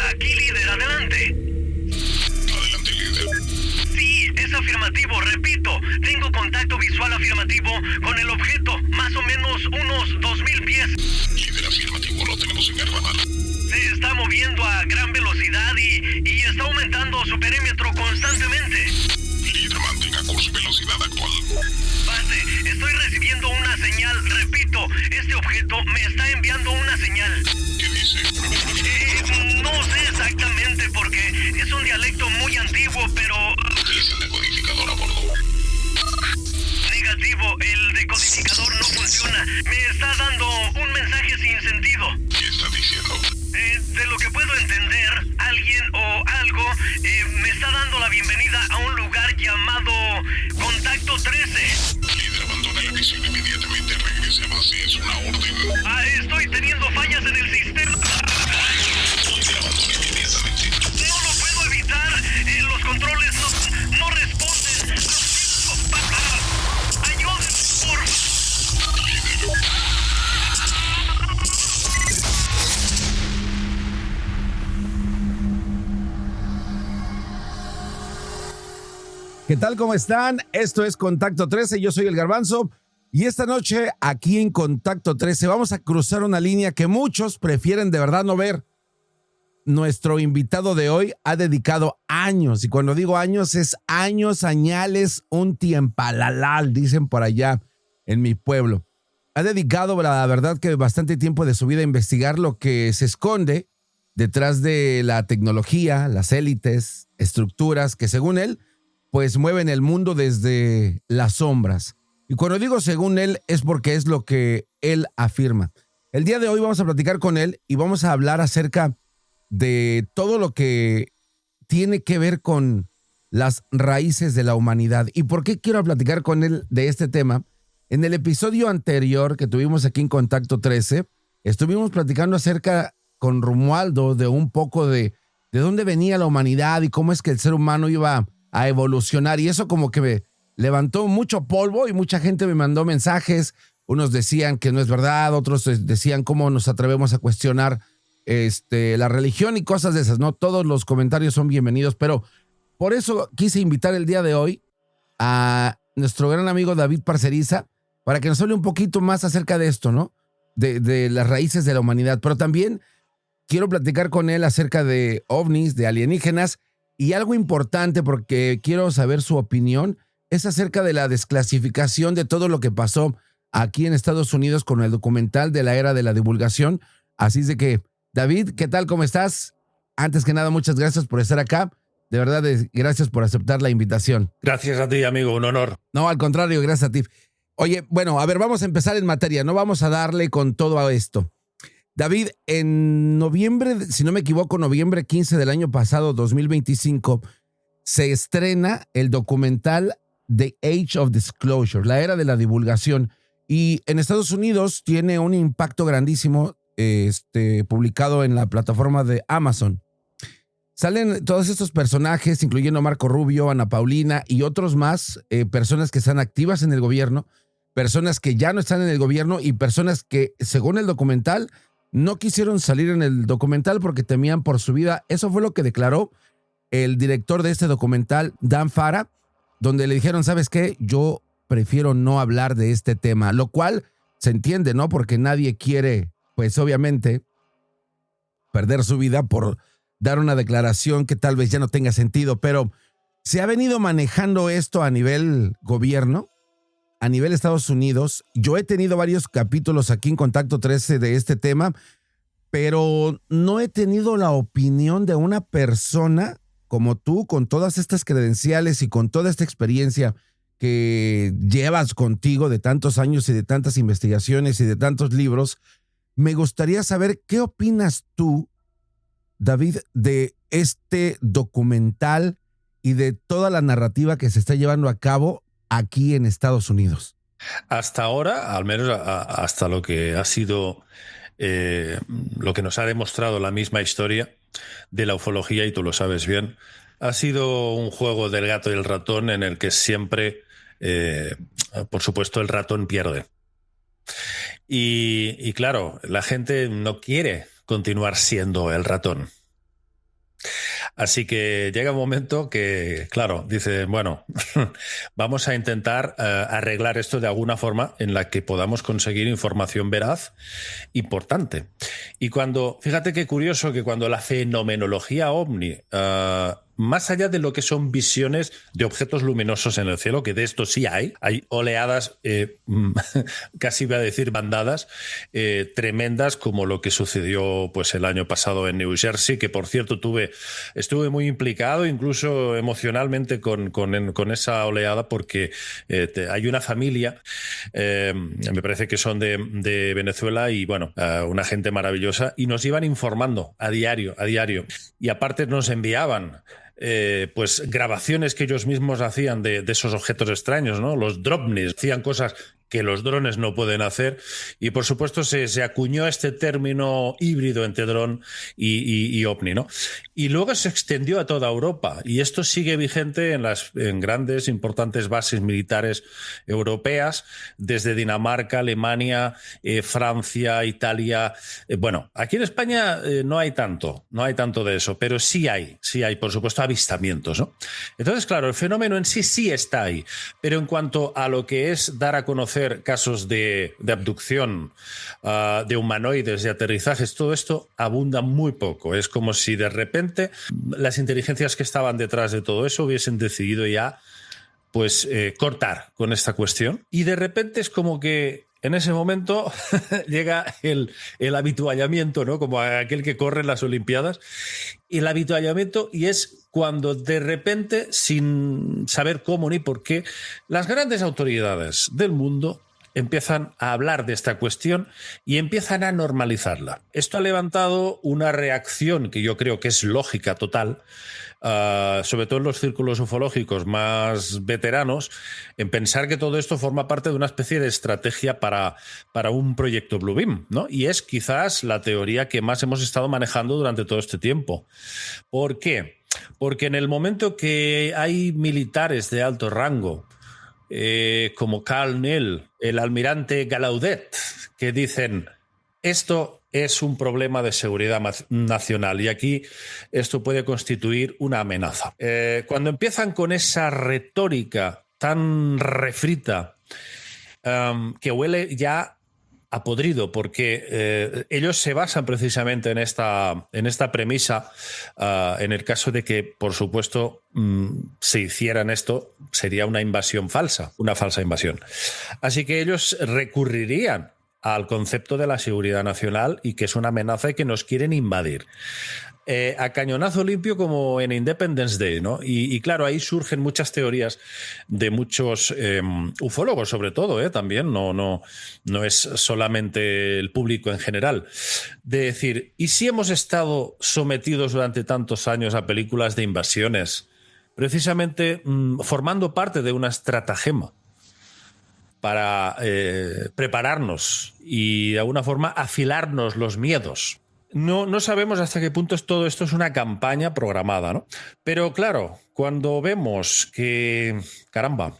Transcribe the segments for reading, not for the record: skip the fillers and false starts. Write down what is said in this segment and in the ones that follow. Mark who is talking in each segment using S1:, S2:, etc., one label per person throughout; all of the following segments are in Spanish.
S1: Aquí, líder, adelante.
S2: Adelante, líder.
S1: Sí, es afirmativo, repito. Tengo contacto visual afirmativo con el objeto, más o menos unos 2000 pies.
S2: Líder afirmativo, lo tenemos en el radar.
S1: Se está moviendo a gran velocidad y está aumentando su perímetro constantemente.
S2: Líder, mantenga curso y velocidad actual.
S1: Base, estoy recibiendo una señal, repito, este objeto me está enviando una señal.
S2: ¿Qué dice?
S1: No sé exactamente porque es un dialecto muy antiguo, pero...
S2: Utiliza el decodificador a bordo.
S1: Negativo, el decodificador no funciona. Me está dando un mensaje sin sentido.
S2: ¿Qué está diciendo?
S1: De lo que puedo entender, alguien o algo me está dando la bienvenida a un lugar llamado Contacto 13.
S2: Líder, abandone la misión inmediatamente. Regrese a base. Es una orden.
S1: Estoy teniendo fallas en el sistema.
S2: Líder, abandone inmediatamente.
S1: No lo puedo evitar. Los controles no responden. Ayúdenme, por favor.
S2: Líder.
S3: ¿Qué tal? ¿Cómo están? Esto es Contacto 13, yo soy el Garbanzo y esta noche aquí en Contacto 13 vamos a cruzar una línea que muchos prefieren de verdad no ver. Nuestro invitado de hoy ha dedicado años, y cuando digo años es años, añales, un tiempalalal, dicen por allá en mi pueblo. Ha dedicado la verdad que bastante tiempo de su vida a investigar lo que se esconde detrás de la tecnología, las élites, estructuras que según él pues mueven el mundo desde las sombras. Y cuando digo según él es porque es lo que él afirma. El día de hoy vamos a platicar con él y vamos a hablar acerca de todo lo que tiene que ver con las raíces de la humanidad. ¿Y por qué quiero platicar con él de este tema? En el episodio anterior que tuvimos aquí en Contacto 13, estuvimos platicando acerca con Romualdo de un poco de dónde venía la humanidad y cómo es que el ser humano iba a evolucionar, y eso como que me levantó mucho polvo y mucha gente me mandó mensajes. Unos decían que no es verdad, otros decían cómo nos atrevemos a cuestionar la religión y cosas de esas, ¿no? Todos los comentarios son bienvenidos, pero por eso quise invitar el día de hoy a nuestro gran amigo David Parceriza para que nos hable un poquito más acerca de esto, ¿no? De las raíces de la humanidad, pero también quiero platicar con él acerca de ovnis, de alienígenas. Y algo importante, porque quiero saber su opinión, es acerca de la desclasificación de todo lo que pasó aquí en Estados Unidos con el documental de la era de la divulgación. Así es de que, David, ¿qué tal? ¿Cómo estás? Antes que nada, muchas gracias por estar acá. De verdad, gracias por aceptar la invitación.
S4: Gracias a ti, amigo, un honor.
S3: No, al contrario, gracias a ti. Oye, bueno, a ver, vamos a empezar en materia, ¿no? Vamos a darle con todo a esto. David, en noviembre, si no me equivoco, noviembre 15 del año pasado, 2025, se estrena el documental The Age of Disclosure, la era de la divulgación. Y en Estados Unidos tiene un impacto grandísimo, publicado en la plataforma de Amazon. Salen todos estos personajes, incluyendo Marco Rubio, Ana Paulina y otros más, personas que están activas en el gobierno, personas que ya no están en el gobierno y personas que, según el documental, no quisieron salir en el documental porque temían por su vida. Eso fue lo que declaró el director de este documental, Dan Farah, donde le dijeron, ¿sabes qué? Yo prefiero no hablar de este tema, lo cual se entiende, ¿no? Porque nadie quiere, pues obviamente, perder su vida por dar una declaración que tal vez ya no tenga sentido, pero se ha venido manejando esto a nivel gobierno, a nivel Estados Unidos. Yo he tenido varios capítulos aquí en Contacto 13 de este tema, pero no he tenido la opinión de una persona como tú, con todas estas credenciales y con toda esta experiencia que llevas contigo de tantos años y de tantas investigaciones y de tantos libros. Me gustaría saber qué opinas tú, David, de este documental y de toda la narrativa que se está llevando a cabo aquí en Estados Unidos.
S4: Hasta ahora, al menos hasta lo que ha sido, lo que nos ha demostrado la misma historia de la ufología, y tú lo sabes bien, ha sido un juego del gato y el ratón en el que siempre, por supuesto, el ratón pierde. Y claro, la gente no quiere continuar siendo el ratón. Así que llega un momento que, claro, dice, bueno, vamos a intentar arreglar esto de alguna forma en la que podamos conseguir información veraz importante. Y fíjate qué curioso que cuando la fenomenología ovni, más allá de lo que son visiones de objetos luminosos en el cielo, que de esto sí hay oleadas, casi voy a decir bandadas, tremendas, como lo que sucedió pues el año pasado en New Jersey, que por cierto estuve muy implicado, incluso emocionalmente con esa oleada, porque hay una familia, me parece que son de Venezuela, y bueno, una gente maravillosa, y nos iban informando a diario, y aparte nos enviaban pues grabaciones que ellos mismos hacían de esos objetos extraños, ¿no? Los dropnis hacían cosas que los drones no pueden hacer, y por supuesto se acuñó este término híbrido entre dron y ovni, ¿no? Y luego se extendió a toda Europa, y esto sigue vigente en grandes, importantes bases militares europeas, desde Dinamarca, Alemania, Francia, Italia. Bueno, aquí en España no hay tanto de eso, pero sí hay, por supuesto, avistamientos, ¿no? Entonces, claro, el fenómeno en sí está ahí, pero en cuanto a lo que es dar a conocer casos de abducción, de humanoides, de aterrizajes, todo esto abunda muy poco. Es como si de repente las inteligencias que estaban detrás de todo eso hubiesen decidido ya pues cortar con esta cuestión, y de repente es como que en ese momento llega el habituallamiento, ¿no? Como aquel que corre en las Olimpiadas, el habituallamiento, y es cuando de repente, sin saber cómo ni por qué, las grandes autoridades del mundo empiezan a hablar de esta cuestión y empiezan a normalizarla. Esto ha levantado una reacción que yo creo que es lógica total, sobre todo en los círculos ufológicos más veteranos, en pensar que todo esto forma parte de una especie de estrategia para un proyecto Bluebeam, ¿no? Y es quizás la teoría que más hemos estado manejando durante todo este tiempo. ¿Por qué? Porque en el momento que hay militares de alto rango, como Carl Nell, el almirante Gallaudet, que dicen esto es un problema de seguridad nacional y aquí esto puede constituir una amenaza. Cuando empiezan con esa retórica tan refrita, que huele ya a podrido, porque ellos se basan precisamente en esta premisa, en el caso de que, por supuesto, se hicieran esto, sería una invasión falsa, una falsa invasión. Así que ellos recurrirían al concepto de la seguridad nacional y que es una amenaza y que nos quieren invadir. A cañonazo limpio, como en Independence Day, ¿no? Y claro, ahí surgen muchas teorías de muchos ufólogos, sobre todo, también, no es solamente el público en general, de decir, ¿y si hemos estado sometidos durante tantos años a películas de invasiones, precisamente formando parte de una estratagema para prepararnos y de alguna forma afilarnos los miedos? No sabemos hasta qué punto todo esto es una campaña programada, ¿no? Pero claro, cuando vemos que, caramba,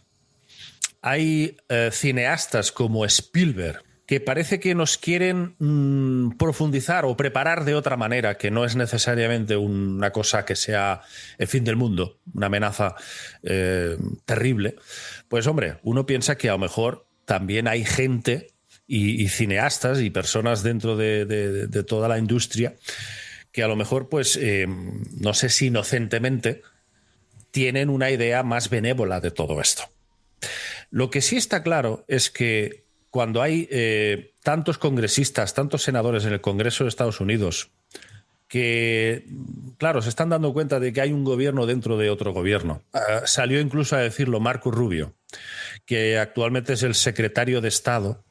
S4: hay cineastas como Spielberg que parece que nos quieren profundizar o preparar de otra manera, que no es necesariamente una cosa que sea el fin del mundo, una amenaza terrible, pues hombre, uno piensa que a lo mejor también hay gente y cineastas y personas dentro de toda la industria que a lo mejor, pues, no sé si inocentemente, tienen una idea más benévola de todo esto. Lo que sí está claro es que cuando hay tantos congresistas, tantos senadores en el Congreso de Estados Unidos que, claro, se están dando cuenta de que hay un gobierno dentro de otro gobierno. Salió incluso a decirlo Marco Rubio, que actualmente es el secretario de Estado.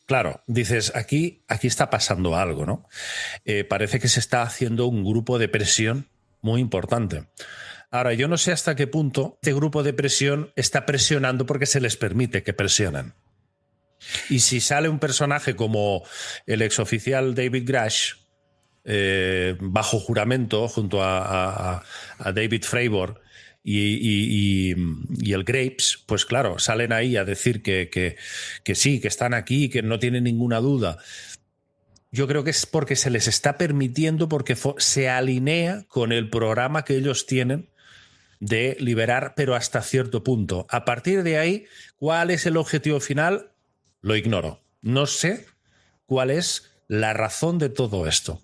S4: Claro, dices, aquí está pasando algo, ¿no? Parece que se está haciendo un grupo de presión muy importante. Ahora, yo no sé hasta qué punto este grupo de presión está presionando porque se les permite que presionen. Y si sale un personaje como el exoficial David Grush, bajo juramento, junto a David Fravor y el Graves, pues claro, salen ahí a decir que sí, que están aquí, que no tienen ninguna duda. yo creo que es porque se les está permitiendo, porque se alinea con el programa que ellos tienen de liberar, pero hasta cierto punto. A partir de ahí, ¿cuál es el objetivo final? Lo ignoro. No sé cuál es la razón de todo esto.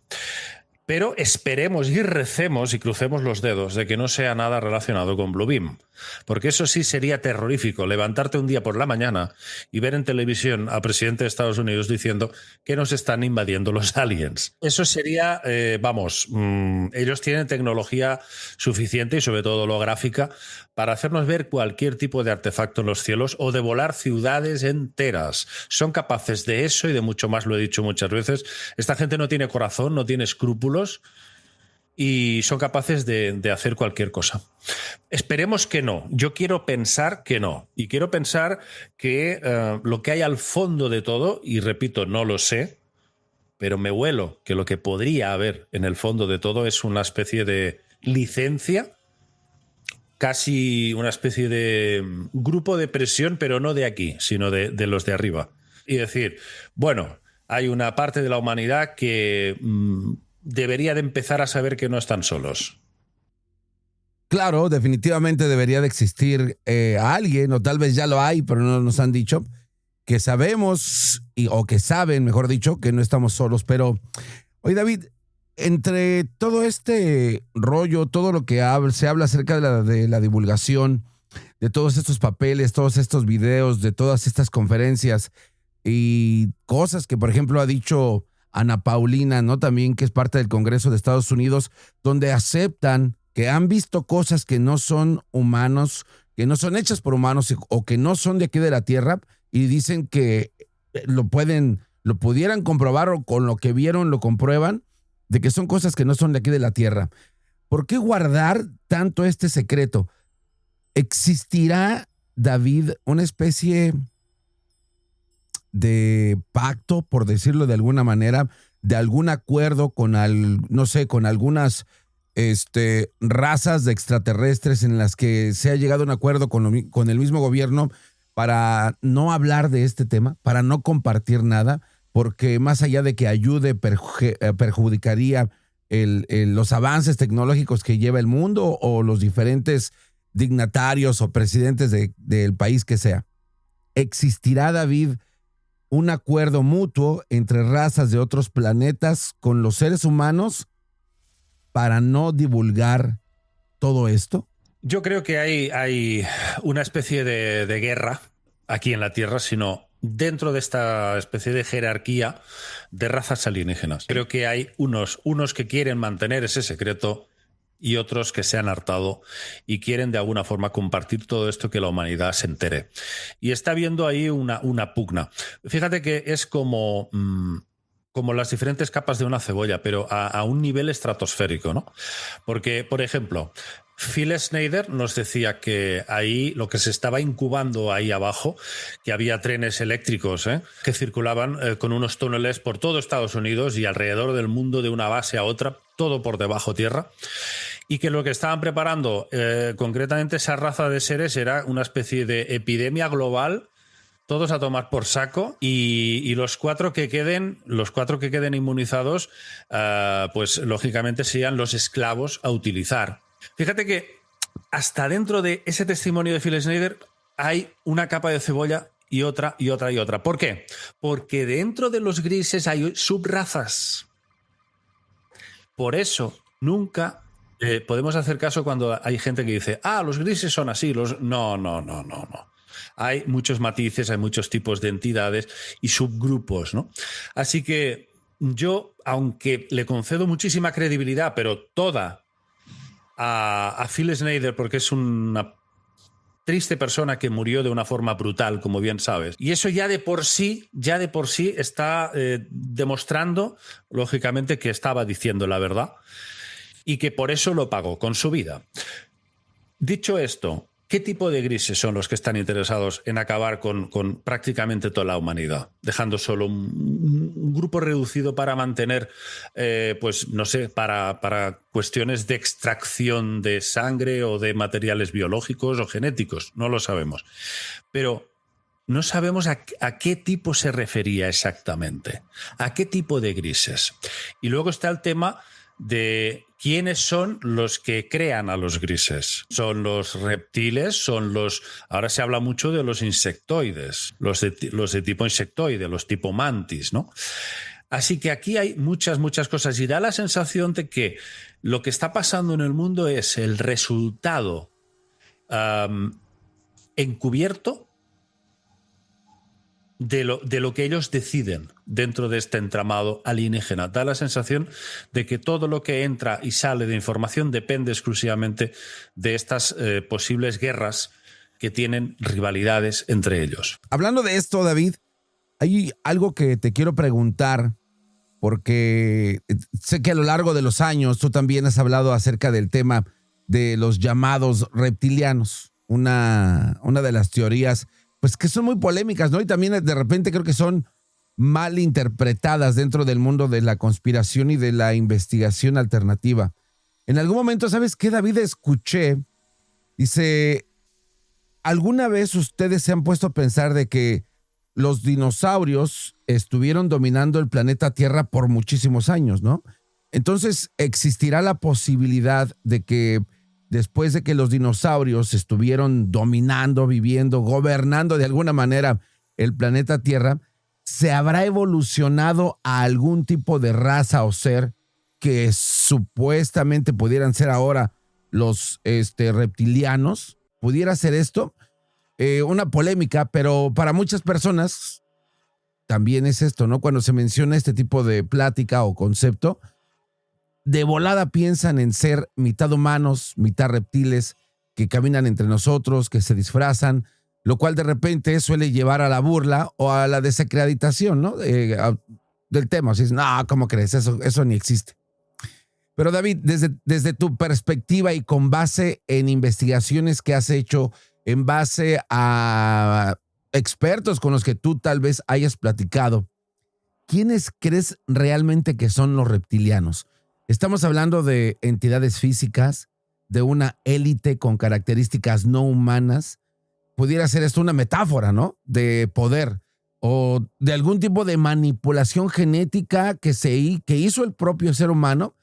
S4: Pero esperemos y recemos y crucemos los dedos de que no sea nada relacionado con Bluebeam. Porque eso sí sería terrorífico, levantarte un día por la mañana y ver en televisión al presidente de Estados Unidos diciendo que nos están invadiendo los aliens. Eso sería, ellos tienen tecnología suficiente y sobre todo holográfica para hacernos ver cualquier tipo de artefacto en los cielos o de volar ciudades enteras. Son capaces de eso y de mucho más, lo he dicho muchas veces. Esta gente no tiene corazón, no tiene escrúpulos y son capaces de hacer cualquier cosa. Esperemos que no. Yo quiero pensar que no. Y quiero pensar que lo que hay al fondo de todo, y repito, no lo sé, pero me huelo que lo que podría haber en el fondo de todo es una especie de licencia, casi una especie de grupo de presión, pero no de aquí, sino de los de arriba. Y decir, bueno, hay una parte de la humanidad que debería de empezar a saber que no están solos.
S3: Claro, definitivamente debería de existir alguien, o tal vez ya lo hay, pero no nos han dicho, que sabemos, o que saben, mejor dicho, que no estamos solos. Pero, oye, David, entre todo este rollo, todo lo que se habla acerca de la divulgación, de todos estos papeles, todos estos videos, de todas estas conferencias y cosas que, por ejemplo, ha dicho Ana Paulina, ¿no? También, que es parte del Congreso de Estados Unidos, donde aceptan que han visto cosas que no son humanos, que no son hechas por humanos o que no son de aquí de la Tierra, y dicen que lo pudieran comprobar, o con lo que vieron lo comprueban, de que son cosas que no son de aquí de la Tierra. ¿Por qué guardar tanto este secreto? ¿Existirá, David, una especie de pacto, por decirlo de alguna manera, de algún acuerdo con con algunas razas de extraterrestres en las que se ha llegado a un acuerdo con el mismo gobierno para no hablar de este tema, para no compartir nada, porque más allá de que ayude, perjudicaría los avances tecnológicos que lleva el mundo o los diferentes dignatarios o presidentes del país que sea? ¿Existirá, David, un acuerdo mutuo entre razas de otros planetas con los seres humanos para no divulgar todo esto?
S4: Yo creo que hay una especie de guerra aquí en la Tierra, sino dentro de esta especie de jerarquía de razas alienígenas. Creo que hay unos que quieren mantener ese secreto y otros que se han hartado y quieren de alguna forma compartir todo esto, que la humanidad se entere. Y está habiendo ahí una pugna. Fíjate que es como las diferentes capas de una cebolla, pero a un nivel estratosférico, ¿no? Porque, por ejemplo, Phil Schneider nos decía que ahí lo que se estaba incubando ahí abajo, que había trenes eléctricos que circulaban con unos túneles por todo Estados Unidos y alrededor del mundo, de una base a otra, todo por debajo tierra, y que lo que estaban preparando concretamente esa raza de seres era una especie de epidemia global, todos a tomar por saco, y los cuatro que queden inmunizados, pues lógicamente serían los esclavos a utilizar. Fíjate que hasta dentro de ese testimonio de Phil Schneider hay una capa de cebolla y otra y otra y otra. ¿Por qué? Porque dentro de los grises hay subrazas. Por eso nunca podemos hacer caso cuando hay gente que dice, los grises son así. No. Hay muchos matices, hay muchos tipos de entidades y subgrupos, ¿no? Así que yo, aunque le concedo muchísima credibilidad, pero toda a Phil Schneider, porque es una triste persona que murió de una forma brutal, como bien sabes. Y eso ya de por sí está demostrando, lógicamente, que estaba diciendo la verdad y que por eso lo pagó con su vida. Dicho esto, ¿qué tipo de grises son los que están interesados en acabar con prácticamente toda la humanidad? Dejando solo un grupo reducido para mantener, pues no sé, para cuestiones de extracción de sangre o de materiales biológicos o genéticos, no lo sabemos. Pero no sabemos a qué tipo se refería exactamente, a qué tipo de grises. Y luego está el tema de quiénes son los que crean a los grises. Son los reptiles, ahora se habla mucho de los insectoides, los de tipo insectoide, los tipo mantis, ¿no? Así que aquí hay muchas cosas y da la sensación de que lo que está pasando en el mundo es el resultado encubierto de lo que ellos deciden dentro de este entramado alienígena. Da la sensación de que todo lo que entra y sale de información depende exclusivamente de estas posibles guerras que tienen rivalidades entre ellos.
S3: Hablando de esto, David, hay algo que te quiero preguntar, porque sé que a lo largo de los años tú también has hablado acerca del tema de los llamados reptilianos, una de las teorías pues que son muy polémicas, ¿no? Y también de repente creo que son mal interpretadas dentro del mundo de la conspiración y de la investigación alternativa. En algún momento, ¿sabes qué, David? Escuché, dice, ¿alguna vez ustedes se han puesto a pensar de que los dinosaurios estuvieron dominando el planeta Tierra por muchísimos años, ¿no? Entonces, ¿existirá la posibilidad de que después de que los dinosaurios estuvieron dominando, viviendo, gobernando de alguna manera el planeta Tierra, se habrá evolucionado a algún tipo de raza o ser que supuestamente pudieran ser ahora los reptilianos? ¿Pudiera ser esto? Una polémica, pero para muchas personas también es esto, ¿no? Cuando se menciona este tipo de plática o concepto, de volada piensan en ser mitad humanos, mitad reptiles, que caminan entre nosotros, que se disfrazan, lo cual de repente suele llevar a la burla o a la desacreditación, ¿no? Del tema. Así es, no, ¿cómo crees? Eso ni existe. Pero David, desde tu perspectiva y con base en investigaciones que has hecho, en base a expertos con los que tú tal vez hayas platicado, ¿quiénes crees realmente que son los reptilianos? Estamos hablando de entidades físicas, de una élite con características no humanas. Pudiera ser esto una metáfora, ¿no? De poder o de algún tipo de manipulación genética que hizo el propio ser humano,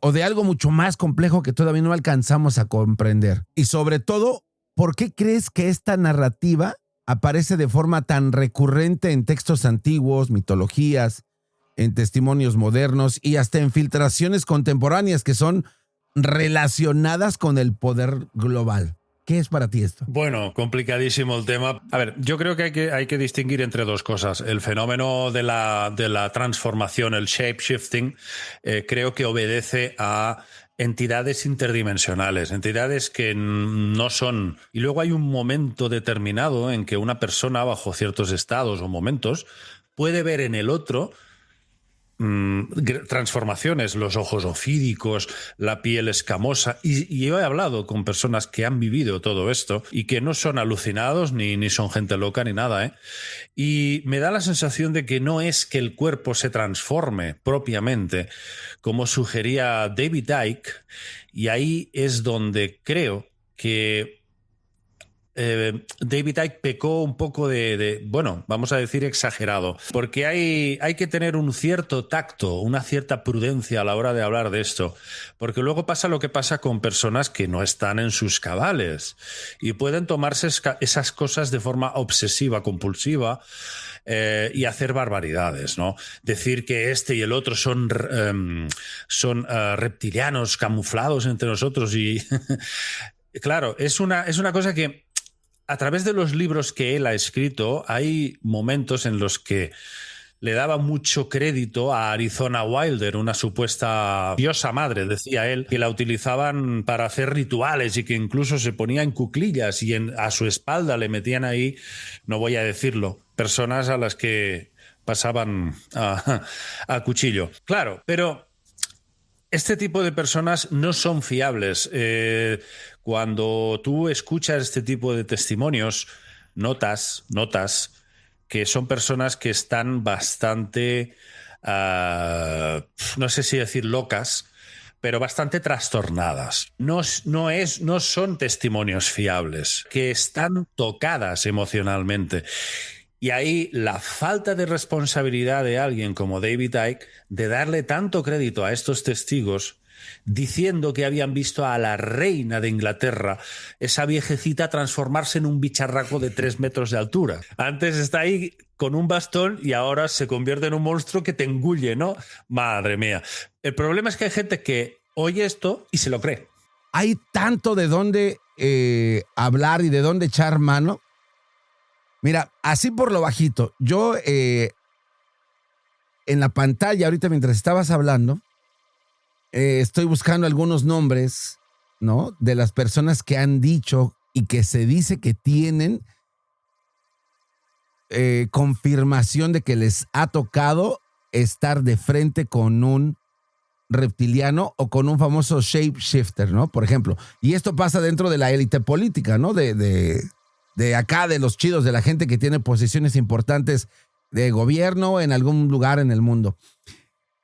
S3: o de algo mucho más complejo que todavía no alcanzamos a comprender. Y sobre todo, ¿por qué crees que esta narrativa aparece de forma tan recurrente en textos antiguos, mitologías, en testimonios modernos y hasta en filtraciones contemporáneas que son relacionadas con el poder global? ¿Qué es para ti esto?
S4: Bueno, complicadísimo el tema. A ver, yo creo que hay que distinguir entre dos cosas. El fenómeno de la transformación, el shape-shifting, creo que obedece a entidades interdimensionales, entidades que no son... Y luego hay un momento determinado en que una persona, bajo ciertos estados o momentos, puede ver en el otro transformaciones, los ojos ofídicos, la piel escamosa, y yo he hablado con personas que han vivido todo esto y que no son alucinados ni son gente loca ni nada, y me da la sensación de que no es que el cuerpo se transforme propiamente como sugería David Icke, y ahí es donde creo que David Icke pecó un poco bueno, vamos a decir exagerado, porque hay que tener un cierto tacto, una cierta prudencia a la hora de hablar de esto, porque luego pasa lo que pasa con personas que no están en sus cabales y pueden tomarse esas cosas de forma obsesiva, compulsiva, y hacer barbaridades, ¿no? Decir que este y el otro son reptilianos camuflados entre nosotros y claro, es una cosa que a través de los libros que él ha escrito, hay momentos en los que le daba mucho crédito a Arizona Wilder, una supuesta diosa madre, decía él, que la utilizaban para hacer rituales y que incluso se ponía en cuclillas y a su espalda le metían ahí, no voy a decirlo, personas a las que pasaban a cuchillo. Claro, pero este tipo de personas no son fiables. Cuando tú escuchas este tipo de testimonios, notas que son personas que están bastante, no sé si decir locas, pero bastante trastornadas. No son testimonios fiables, que están tocadas emocionalmente. Y ahí la falta de responsabilidad de alguien como David Icke de darle tanto crédito a estos testigos, diciendo que habían visto a la reina de Inglaterra, esa viejecita, transformarse en un bicharraco de 3 metros de altura. Antes está ahí con un bastón y ahora se convierte en un monstruo que te engulle, ¿no? Madre mía. El problema es que hay gente que oye esto y se lo cree.
S3: Hay tanto de dónde hablar y de dónde echar mano. Mira, así por lo bajito, yo en la pantalla ahorita mientras estabas hablando, estoy buscando algunos nombres, ¿no? De las personas que han dicho y que se dice que tienen confirmación de que les ha tocado estar de frente con un reptiliano o con un famoso shapeshifter, ¿no? Por ejemplo. Y esto pasa dentro de la élite política, ¿no? De acá, de los chidos, de la gente que tiene posiciones importantes de gobierno en algún lugar en el mundo.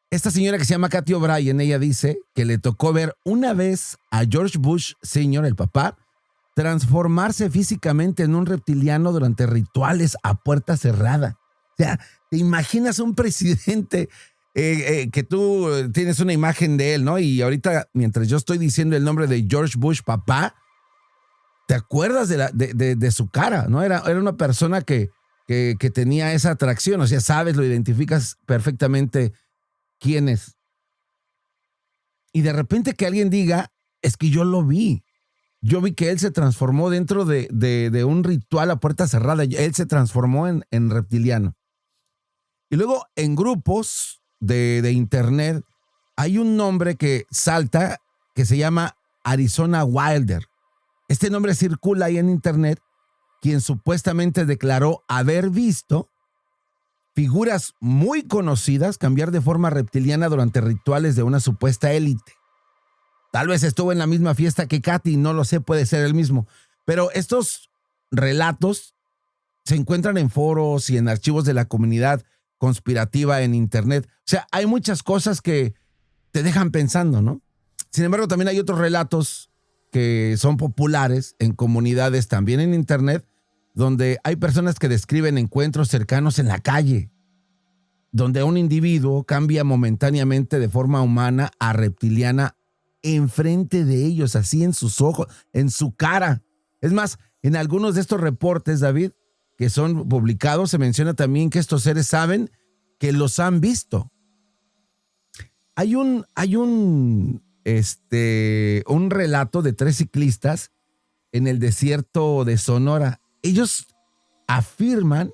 S3: Esta señora que se llama Cathy O'Brien, ella dice que le tocó ver una vez a George Bush Sr., el papá, transformarse físicamente en un reptiliano durante rituales a puerta cerrada. O sea, ¿te imaginas un presidente que tú tienes una imagen de él, ¿no? Y ahorita, mientras yo estoy diciendo el nombre de George Bush, papá, ¿te acuerdas de su cara, ¿no? Era una persona que tenía esa atracción, o sea, sabes, lo identificas perfectamente quién es. Y de repente que alguien diga, es que yo lo vi. Yo vi que él se transformó dentro de un ritual a puerta cerrada. Él se transformó en reptiliano. Y luego en grupos de internet hay un nombre que salta que se llama Arizona Wilder. Este nombre circula ahí en internet, quien supuestamente declaró haber visto figuras muy conocidas cambiar de forma reptiliana durante rituales de una supuesta élite. Tal vez estuvo en la misma fiesta que Cathy, no lo sé, puede ser el mismo. Pero estos relatos se encuentran en foros y en archivos de la comunidad conspirativa en internet. O sea, hay muchas cosas que te dejan pensando, ¿no? Sin embargo, también hay otros relatos que son populares en comunidades también en internet, donde hay personas que describen encuentros cercanos en la calle, donde un individuo cambia momentáneamente de forma humana a reptiliana enfrente de ellos, así en sus ojos, en su cara. Es más, en algunos de estos reportes, David, que son publicados, se menciona también que estos seres saben que los han visto. Hay un relato de 3 ciclistas en el desierto de Sonora. Ellos afirman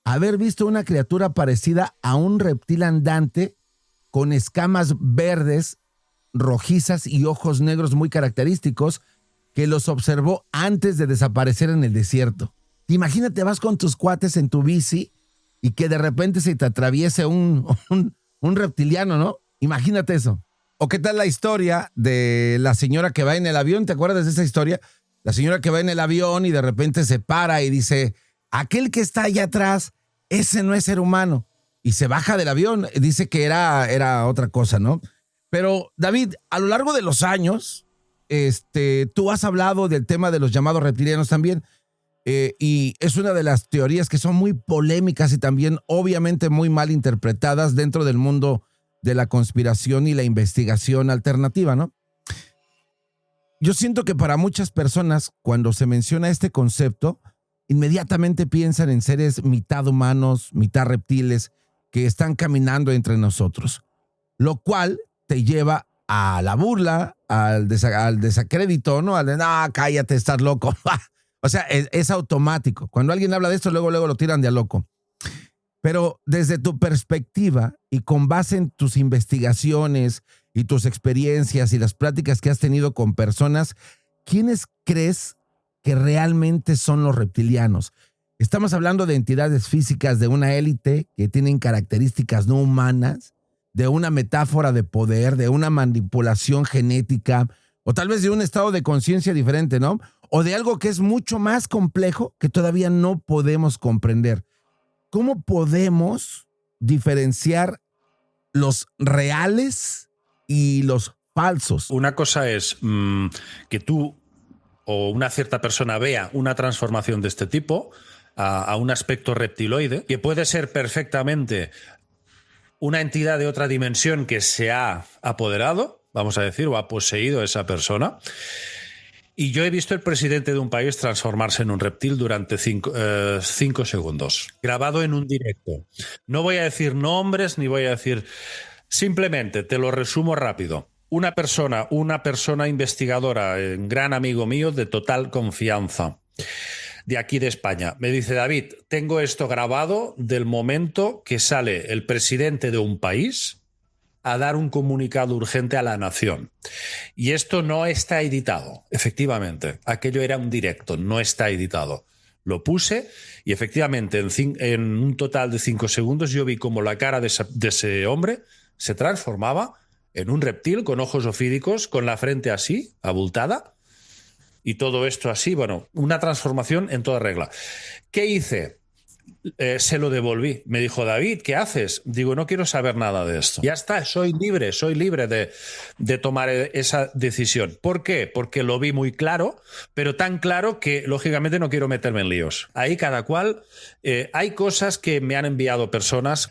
S3: haber visto una criatura parecida a un reptil andante con escamas verdes, rojizas y ojos negros muy característicos que los observó antes de desaparecer en el desierto. Imagínate, vas con tus cuates en tu bici y que de repente se te atraviese un reptiliano, ¿no? Imagínate eso. ¿O qué tal la historia de la señora que va en el avión? ¿Te acuerdas de esa historia? La señora que va en el avión y de repente se para y dice, aquel que está allá atrás, ese no es ser humano. Y se baja del avión. Dice que era otra cosa, ¿no? Pero, David, a lo largo de los años, tú has hablado del tema de los llamados reptilianos también. Y es una de las teorías que son muy polémicas y también obviamente muy mal interpretadas dentro del mundo de la conspiración y la investigación alternativa, ¿no? Yo siento que para muchas personas, cuando se menciona este concepto, inmediatamente piensan en seres mitad humanos, mitad reptiles, que están caminando entre nosotros, lo cual te lleva a la burla, al desacrédito, ¿no? Al de, no, cállate, estás loco. O sea, es automático. Cuando alguien habla de esto, luego lo tiran de a loco. Pero desde tu perspectiva y con base en tus investigaciones y tus experiencias y las pláticas que has tenido con personas, ¿quiénes crees que realmente son los reptilianos? Estamos hablando de entidades físicas de una élite que tienen características no humanas, de una metáfora de poder, de una manipulación genética, o tal vez de un estado de conciencia diferente, ¿no? O de algo que es mucho más complejo que todavía no podemos comprender. ¿Cómo podemos diferenciar los reales y los falsos.
S4: Una cosa es que tú o una cierta persona vea una transformación de este tipo a un aspecto reptiloide, que puede ser perfectamente una entidad de otra dimensión que se ha apoderado, vamos a decir, o ha poseído a esa persona. Y yo he visto el presidente de un país transformarse en un reptil durante 5 segundos, grabado en un directo. No voy a decir nombres ni voy a decir... Simplemente, te lo resumo rápido. Una persona investigadora, un gran amigo mío de total confianza, de aquí de España, me dice: David, tengo esto grabado del momento que sale el presidente de un país a dar un comunicado urgente a la nación. Y esto no está editado, efectivamente. Aquello era un directo, no está editado. Lo puse y efectivamente en un total de 5 segundos yo vi como la cara de ese hombre se transformaba en un reptil con ojos ofídicos, con la frente así, abultada, y todo esto así, bueno, una transformación en toda regla. ¿Qué hice? Se lo devolví. Me dijo: David, ¿qué haces? Digo: no quiero saber nada de esto. Ya está, soy libre de tomar esa decisión. ¿Por qué? Porque lo vi muy claro, pero tan claro que lógicamente no quiero meterme en líos. Ahí cada cual... hay cosas que me han enviado personas...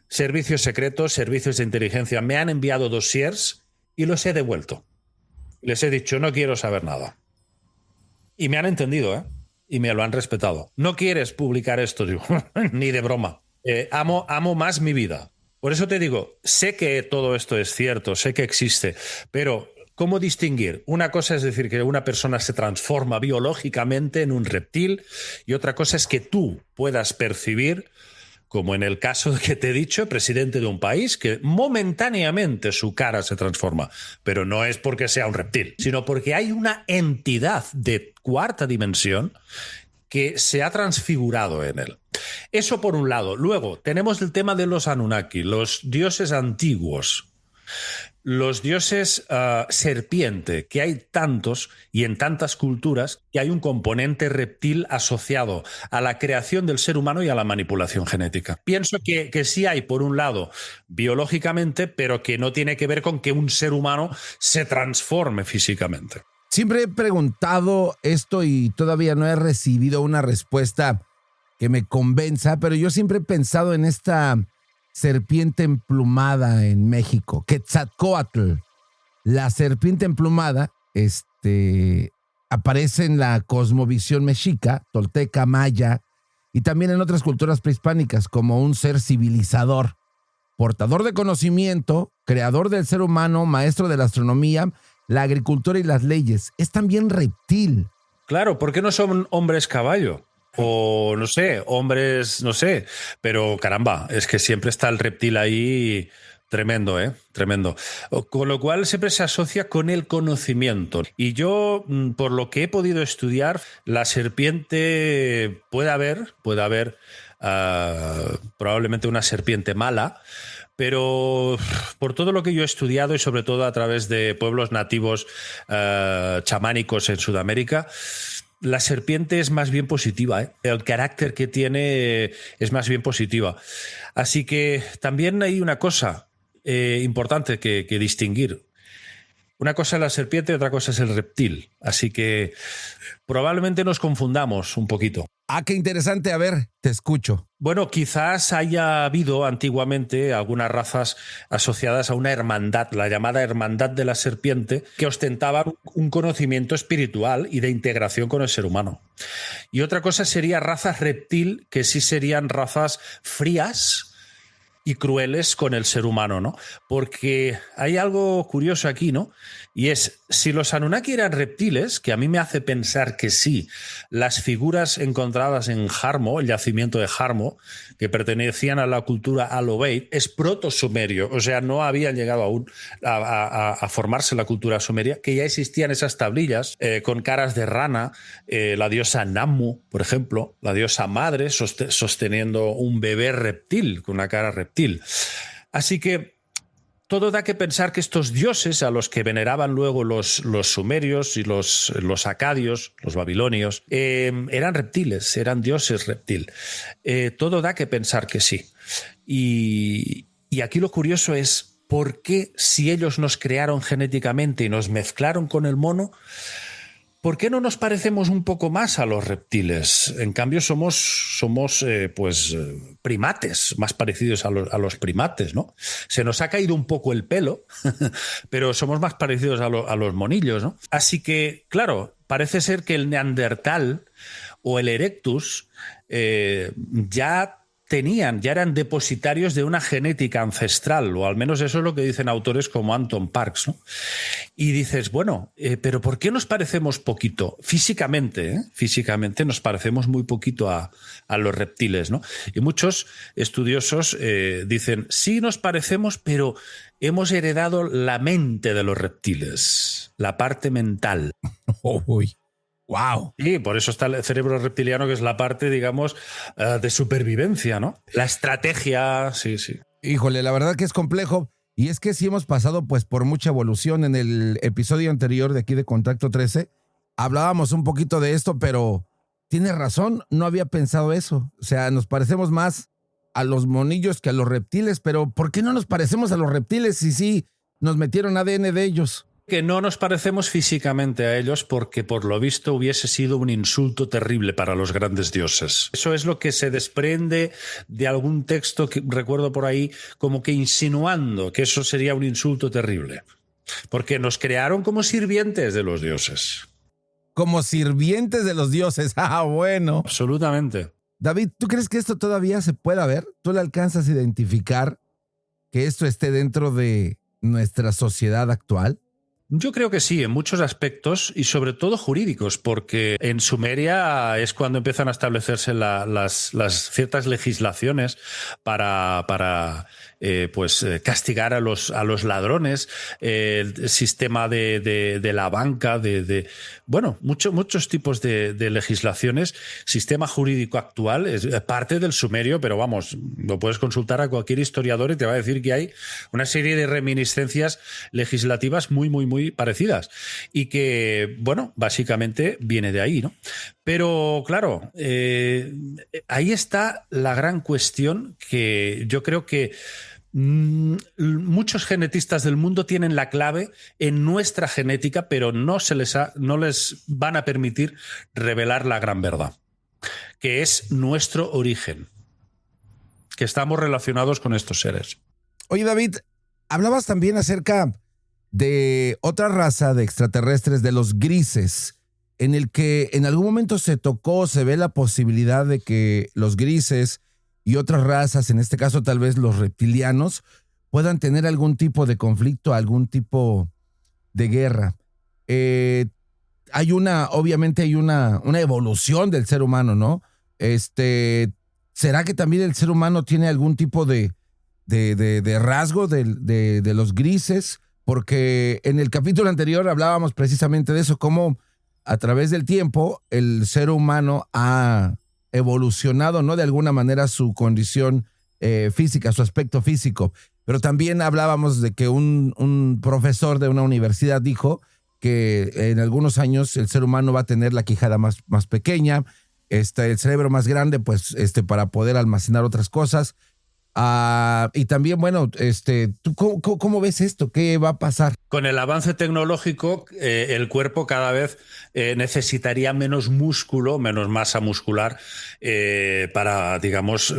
S4: servicios secretos, servicios de inteligencia, me han enviado dossiers y los he devuelto. Les he dicho: no quiero saber nada. Y me han entendido, ¿eh? Y me lo han respetado. No quieres publicar esto, digo, ni de broma. Amo más mi vida. Por eso te digo, sé que todo esto es cierto, sé que existe, pero ¿cómo distinguir? Una cosa es decir que una persona se transforma biológicamente en un reptil y otra cosa es que tú puedas percibir, como en el caso que te he dicho, presidente de un país, que momentáneamente su cara se transforma, pero no es porque sea un reptil, sino porque hay una entidad de cuarta dimensión que se ha transfigurado en él. Eso por un lado. Luego tenemos el tema de los Anunnaki, los dioses antiguos. Los dioses serpiente, que hay tantos y en tantas culturas, que hay un componente reptil asociado a la creación del ser humano y a la manipulación genética. Pienso que sí hay, por un lado, biológicamente, pero que no tiene que ver con que un ser humano se transforme físicamente.
S3: Siempre he preguntado esto y todavía no he recibido una respuesta que me convenza, pero yo siempre he pensado en esta serpiente emplumada en México, Quetzalcóatl. La serpiente emplumada aparece en la cosmovisión mexica, tolteca, maya y también en otras culturas prehispánicas como un ser civilizador, portador de conocimiento, creador del ser humano, maestro de la astronomía, la agricultura y las leyes. Es también reptil.
S4: Claro, ¿por qué no son hombres caballo? O no sé, hombres, no sé, pero caramba, es que siempre está el reptil ahí tremendo, tremendo. Con lo cual siempre se asocia con el conocimiento. Y yo, por lo que he podido estudiar, la serpiente puede haber probablemente una serpiente mala, pero por todo lo que yo he estudiado y sobre todo a través de pueblos nativos chamánicos en Sudamérica, la serpiente es más bien positiva, el carácter que tiene es más bien positiva. Así que también hay una cosa importante que distinguir. Una cosa es la serpiente y otra cosa es el reptil. Así que probablemente nos confundamos un poquito.
S3: Ah, qué interesante. A ver, te escucho.
S4: Bueno, quizás haya habido antiguamente algunas razas asociadas a una hermandad, la llamada hermandad de la serpiente, que ostentaban un conocimiento espiritual y de integración con el ser humano. Y otra cosa sería razas reptil, que sí serían razas frías y crueles con el ser humano, ¿no? Porque hay algo curioso aquí, ¿no? Y es, si los Anunnaki eran reptiles, que a mí me hace pensar que sí, las figuras encontradas en Jarmo, el yacimiento de Jarmo, que pertenecían a la cultura Alobeit, es proto-sumerio, o sea, no habían llegado aún a formarse la cultura sumeria, que ya existían esas tablillas con caras de rana, la diosa Nammu, por ejemplo, la diosa madre sosteniendo un bebé reptil, con una cara reptil. Así que todo da que pensar que estos dioses a los que veneraban luego los sumerios y los acadios, los babilonios, eran reptiles, eran dioses reptil. Todo da que pensar que sí. Y aquí lo curioso es ¿por qué si ellos nos crearon genéticamente y nos mezclaron con el mono, ¿por qué no nos parecemos un poco más a los reptiles? En cambio, somos primates, más parecidos a los primates, ¿no? Se nos ha caído un poco el pelo, pero somos más parecidos a los monillos, ¿no? Así que, claro, parece ser que el Neandertal o el Erectus ya eran depositarios de una genética ancestral, o al menos eso es lo que dicen autores como Anton Parks, ¿no? Y dices, bueno, pero ¿por qué nos parecemos poquito? Físicamente nos parecemos muy poquito a los reptiles, ¿no? Y muchos estudiosos dicen, sí nos parecemos, pero hemos heredado la mente de los reptiles, la parte mental.
S3: Uy. ¡Wow!
S4: Sí, por eso está el cerebro reptiliano, que es la parte, digamos, de supervivencia, ¿no? La estrategia, sí.
S3: Híjole, la verdad que es complejo. Y es que sí hemos pasado pues por mucha evolución. En el episodio anterior de aquí de Contacto 13 hablábamos un poquito de esto, pero tienes razón, no había pensado eso. O sea, nos parecemos más a los monillos que a los reptiles, pero ¿por qué no nos parecemos a los reptiles si sí nos metieron ADN de ellos?
S4: Que no nos parecemos físicamente a ellos porque por lo visto hubiese sido un insulto terrible para los grandes dioses. Eso es lo que se desprende de algún texto que recuerdo por ahí, como que insinuando que eso sería un insulto terrible. Porque nos crearon como sirvientes de los dioses.
S3: Como sirvientes de los dioses. Ah, bueno.
S4: Absolutamente.
S3: David, ¿tú crees que esto todavía se pueda ver? ¿Tú le alcanzas a identificar que esto esté dentro de nuestra sociedad actual?
S4: Yo creo que sí, en muchos aspectos y sobre todo jurídicos, porque en Sumeria es cuando empiezan a establecerse las ciertas legislaciones para castigar a los ladrones, el sistema de la banca, muchos tipos de legislaciones. Sistema jurídico actual es parte del sumerio, pero vamos, lo puedes consultar a cualquier historiador y te va a decir que hay una serie de reminiscencias legislativas muy parecidas y que, bueno, básicamente viene de ahí, ¿no? Pero, claro, ahí está la gran cuestión que yo creo que muchos genetistas del mundo tienen la clave en nuestra genética, pero no les van a permitir revelar la gran verdad, que es nuestro origen, que estamos relacionados con estos seres.
S3: Oye, David, hablabas también acerca de otra raza de extraterrestres, de los grises, en el que en algún momento se ve la posibilidad de que los grises y otras razas, en este caso tal vez los reptilianos, puedan tener algún tipo de conflicto, algún tipo de guerra. Obviamente hay una evolución del ser humano, ¿no? ¿Será que también el ser humano tiene algún tipo de rasgo de los grises? Porque en el capítulo anterior hablábamos precisamente de eso, cómo a través del tiempo el ser humano ha evolucionado, ¿no? De alguna manera su condición física, su aspecto físico. Pero también hablábamos de que un profesor de una universidad dijo que en algunos años el ser humano va a tener la quijada más pequeña, el cerebro más grande, pues para poder almacenar otras cosas. Y también, bueno, ¿tú cómo ves esto? ¿Qué va a pasar?
S4: Con el avance tecnológico, el cuerpo cada vez necesitaría menos músculo, menos masa muscular para, digamos,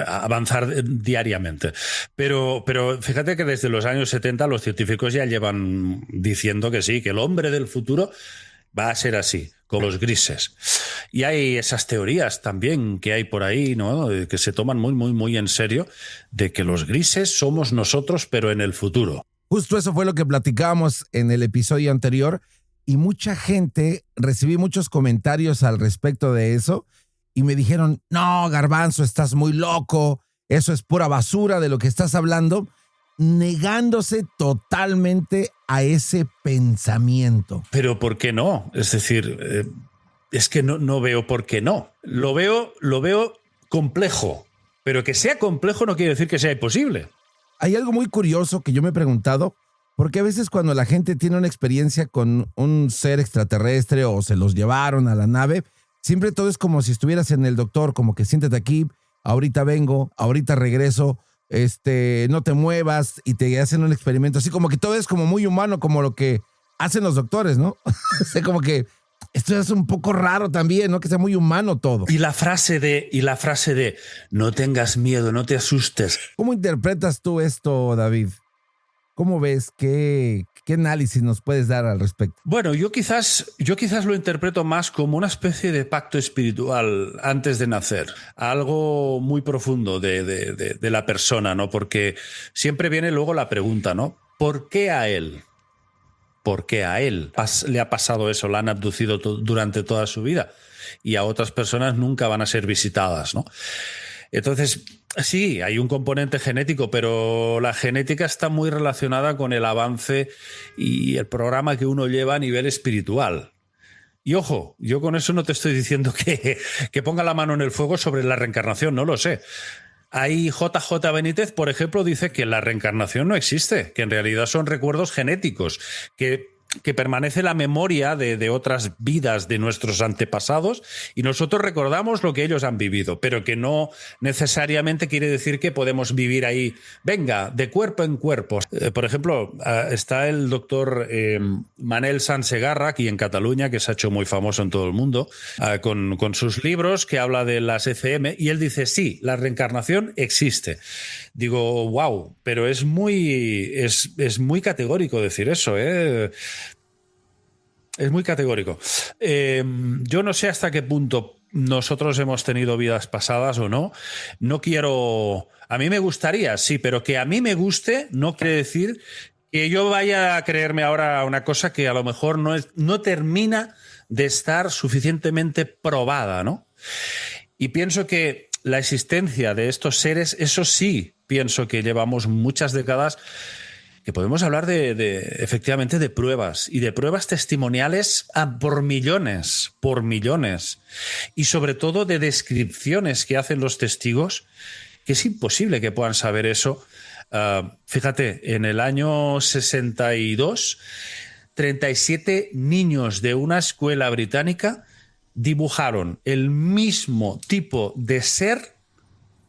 S4: avanzar diariamente. Pero fíjate que desde los años 70 los científicos ya llevan diciendo que sí, que el hombre del futuro va a ser así, con los grises. Y hay esas teorías también que hay por ahí, ¿no? Que se toman muy en serio, de que los grises somos nosotros, pero en el futuro.
S3: Justo eso fue lo que platicábamos en el episodio anterior y mucha gente, recibí muchos comentarios al respecto de eso y me dijeron, no, Garbanzo, estás muy loco, eso es pura basura de lo que estás hablando, negándose totalmente a ese pensamiento.
S4: Pero ¿por qué no? Es decir, es que no veo por qué no. Lo veo complejo, pero que sea complejo no quiere decir que sea imposible.
S3: Hay algo muy curioso que yo me he preguntado, porque a veces cuando la gente tiene una experiencia con un ser extraterrestre o se los llevaron a la nave, siempre todo es como si estuvieras en el doctor, como que siéntate aquí, ahorita vengo, ahorita regreso. no te muevas y te hacen un experimento. Así como que todo es como muy humano, como lo que hacen los doctores, ¿no? O sea, como que esto es un poco raro también, ¿no? Que sea muy humano todo.
S4: Y la frase de no tengas miedo, no te asustes.
S3: ¿Cómo interpretas tú esto, David? ¿Cómo ves? ¿Qué análisis nos puedes dar al respecto?
S4: Bueno, yo quizás lo interpreto más como una especie de pacto espiritual antes de nacer, algo muy profundo de la persona, ¿no? Porque siempre viene luego la pregunta, ¿no? ¿Por qué a él? ¿Por qué a él le ha pasado eso? La han abducido durante toda su vida y a otras personas nunca van a ser visitadas, ¿no? Entonces, sí, hay un componente genético, pero la genética está muy relacionada con el avance y el programa que uno lleva a nivel espiritual. Y ojo, yo con eso no te estoy diciendo que ponga la mano en el fuego sobre la reencarnación, no lo sé. Ahí JJ Benítez, por ejemplo, dice que la reencarnación no existe, que en realidad son recuerdos genéticos, que permanece la memoria de otras vidas de nuestros antepasados y nosotros recordamos lo que ellos han vivido, pero que no necesariamente quiere decir que podemos vivir ahí, venga, de cuerpo en cuerpo. Por ejemplo, está el doctor Manel Sansegarra, aquí en Cataluña, que se ha hecho muy famoso en todo el mundo, con sus libros que habla de las ECM, y él dice, sí, la reencarnación existe. Digo, wow, pero es muy categórico decir eso, ¿eh? Es muy categórico. Yo no sé hasta qué punto nosotros hemos tenido vidas pasadas o no. No quiero... A mí me gustaría, sí, pero que a mí me guste no quiere decir que yo vaya a creerme ahora una cosa que a lo mejor no termina de estar suficientemente probada, ¿no? Y pienso que la existencia de estos seres, eso sí, pienso que llevamos muchas décadas que podemos hablar efectivamente de pruebas y de pruebas testimoniales por millones, y sobre todo de descripciones que hacen los testigos, que es imposible que puedan saber eso. Fíjate, en el año 62, 37 niños de una escuela británica dibujaron el mismo tipo de ser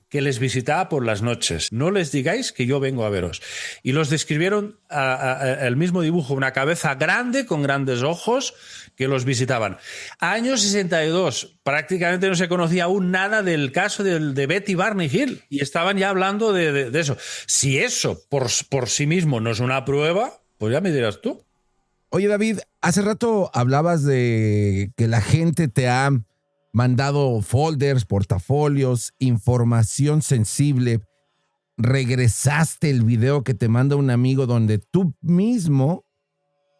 S4: que les visitaba por las noches. No les digáis que yo vengo a veros. Y los describieron el mismo dibujo, una cabeza grande con grandes ojos que los visitaban. Año 62, prácticamente no se conocía aún nada del caso de Betty Barney Hill y estaban ya hablando de eso. Si eso por sí mismo no es una prueba, pues ya me dirás tú.
S3: Oye, David, hace rato hablabas de que la gente te ha mandado folders, portafolios, información sensible. Regresaste el video que te manda un amigo donde tú mismo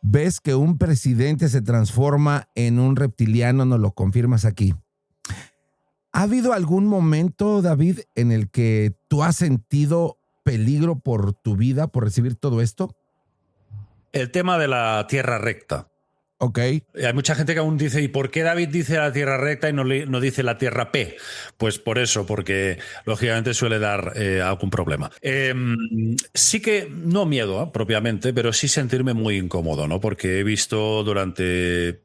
S3: ves que un presidente se transforma en un reptiliano, nos lo confirmas aquí. ¿Ha habido algún momento, David, en el que tú has sentido peligro por tu vida, por recibir todo esto?
S4: El tema de la tierra recta.
S3: Ok.
S4: Hay mucha gente que aún dice, ¿y por qué David dice la tierra recta y no dice la tierra P? Pues por eso, porque lógicamente suele dar algún problema. Sí que, no miedo propiamente, pero sí sentirme muy incómodo, ¿no? Porque he visto durante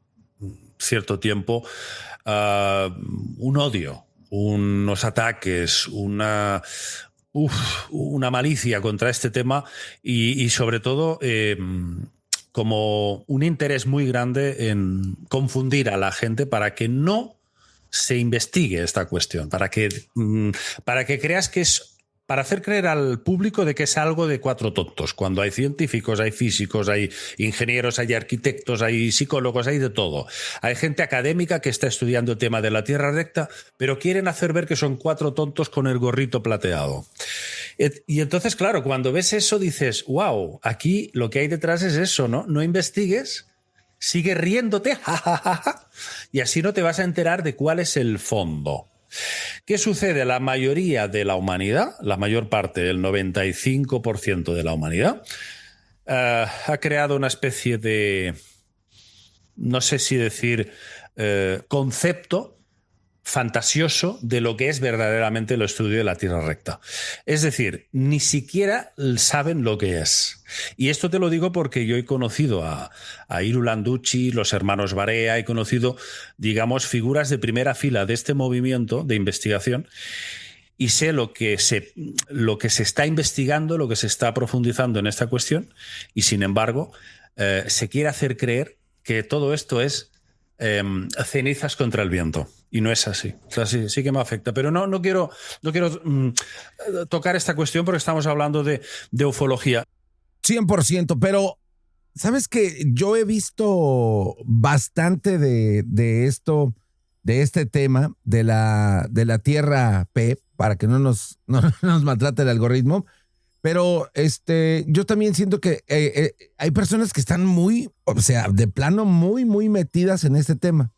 S4: cierto tiempo un odio, unos ataques, una malicia contra este tema y sobre todo... como un interés muy grande en confundir a la gente para que no se investigue esta cuestión, para que creas que es para hacer creer al público de que es algo de cuatro tontos, cuando hay científicos, hay físicos, hay ingenieros, hay arquitectos, hay psicólogos, hay de todo. Hay gente académica que está estudiando el tema de la tierra recta, pero quieren hacer ver que son cuatro tontos con el gorrito plateado. Y entonces, claro, cuando ves eso dices, wow, aquí lo que hay detrás es eso, ¿no? No investigues, sigue riéndote, jajaja, y así no te vas a enterar de cuál es el fondo. ¿Qué sucede? La mayoría de la humanidad, la mayor parte, el 95% de la humanidad, ha creado una especie de, no sé si decir, concepto fantasioso de lo que es verdaderamente el estudio de la tierra recta. Es decir, ni siquiera saben lo que es. Y esto te lo digo porque yo he conocido a Iru Landucci, los hermanos Barea, he conocido, digamos, figuras de primera fila de este movimiento de investigación y sé lo que se está investigando, lo que se está profundizando en esta cuestión, y sin embargo se quiere hacer creer que todo esto es cenizas contra el viento. Y no es así. O sea, sí que me afecta. Pero no quiero tocar esta cuestión porque estamos hablando de ufología.
S3: 100%, pero ¿sabes qué? Yo he visto bastante de esto, de este tema, de la Tierra P, para que no nos maltrate el algoritmo. Pero yo también siento que hay personas que están muy, o sea, de plano muy, muy metidas en este tema.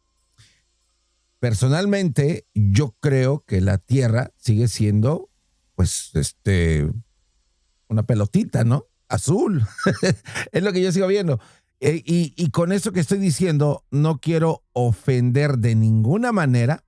S3: Personalmente, yo creo que la Tierra sigue siendo, pues, una pelotita, ¿no? Azul. Es lo que yo sigo viendo. Y con eso que estoy diciendo, no quiero ofender de ninguna manera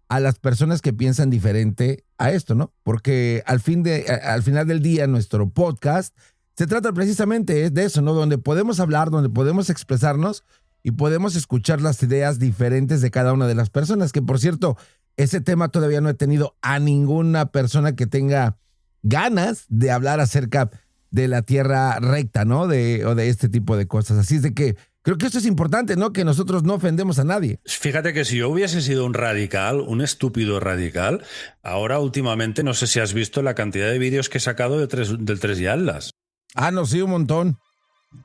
S3: a las personas que piensan diferente a esto, ¿no? Porque al final del día, nuestro podcast se trata precisamente de eso, ¿no? Donde podemos hablar, donde podemos expresarnos y podemos escuchar las ideas diferentes de cada una de las personas, que por cierto, ese tema todavía no he tenido a ninguna persona que tenga ganas de hablar acerca de la Tierra recta, ¿no? O de este tipo de cosas. Así es de que creo que esto es importante, ¿no? Que nosotros no ofendemos a nadie.
S4: Fíjate que si yo hubiese sido un radical, un estúpido radical, ahora últimamente no sé si has visto la cantidad de vídeos que he sacado del 3 y Atlas.
S3: Ah, no, sí, un montón.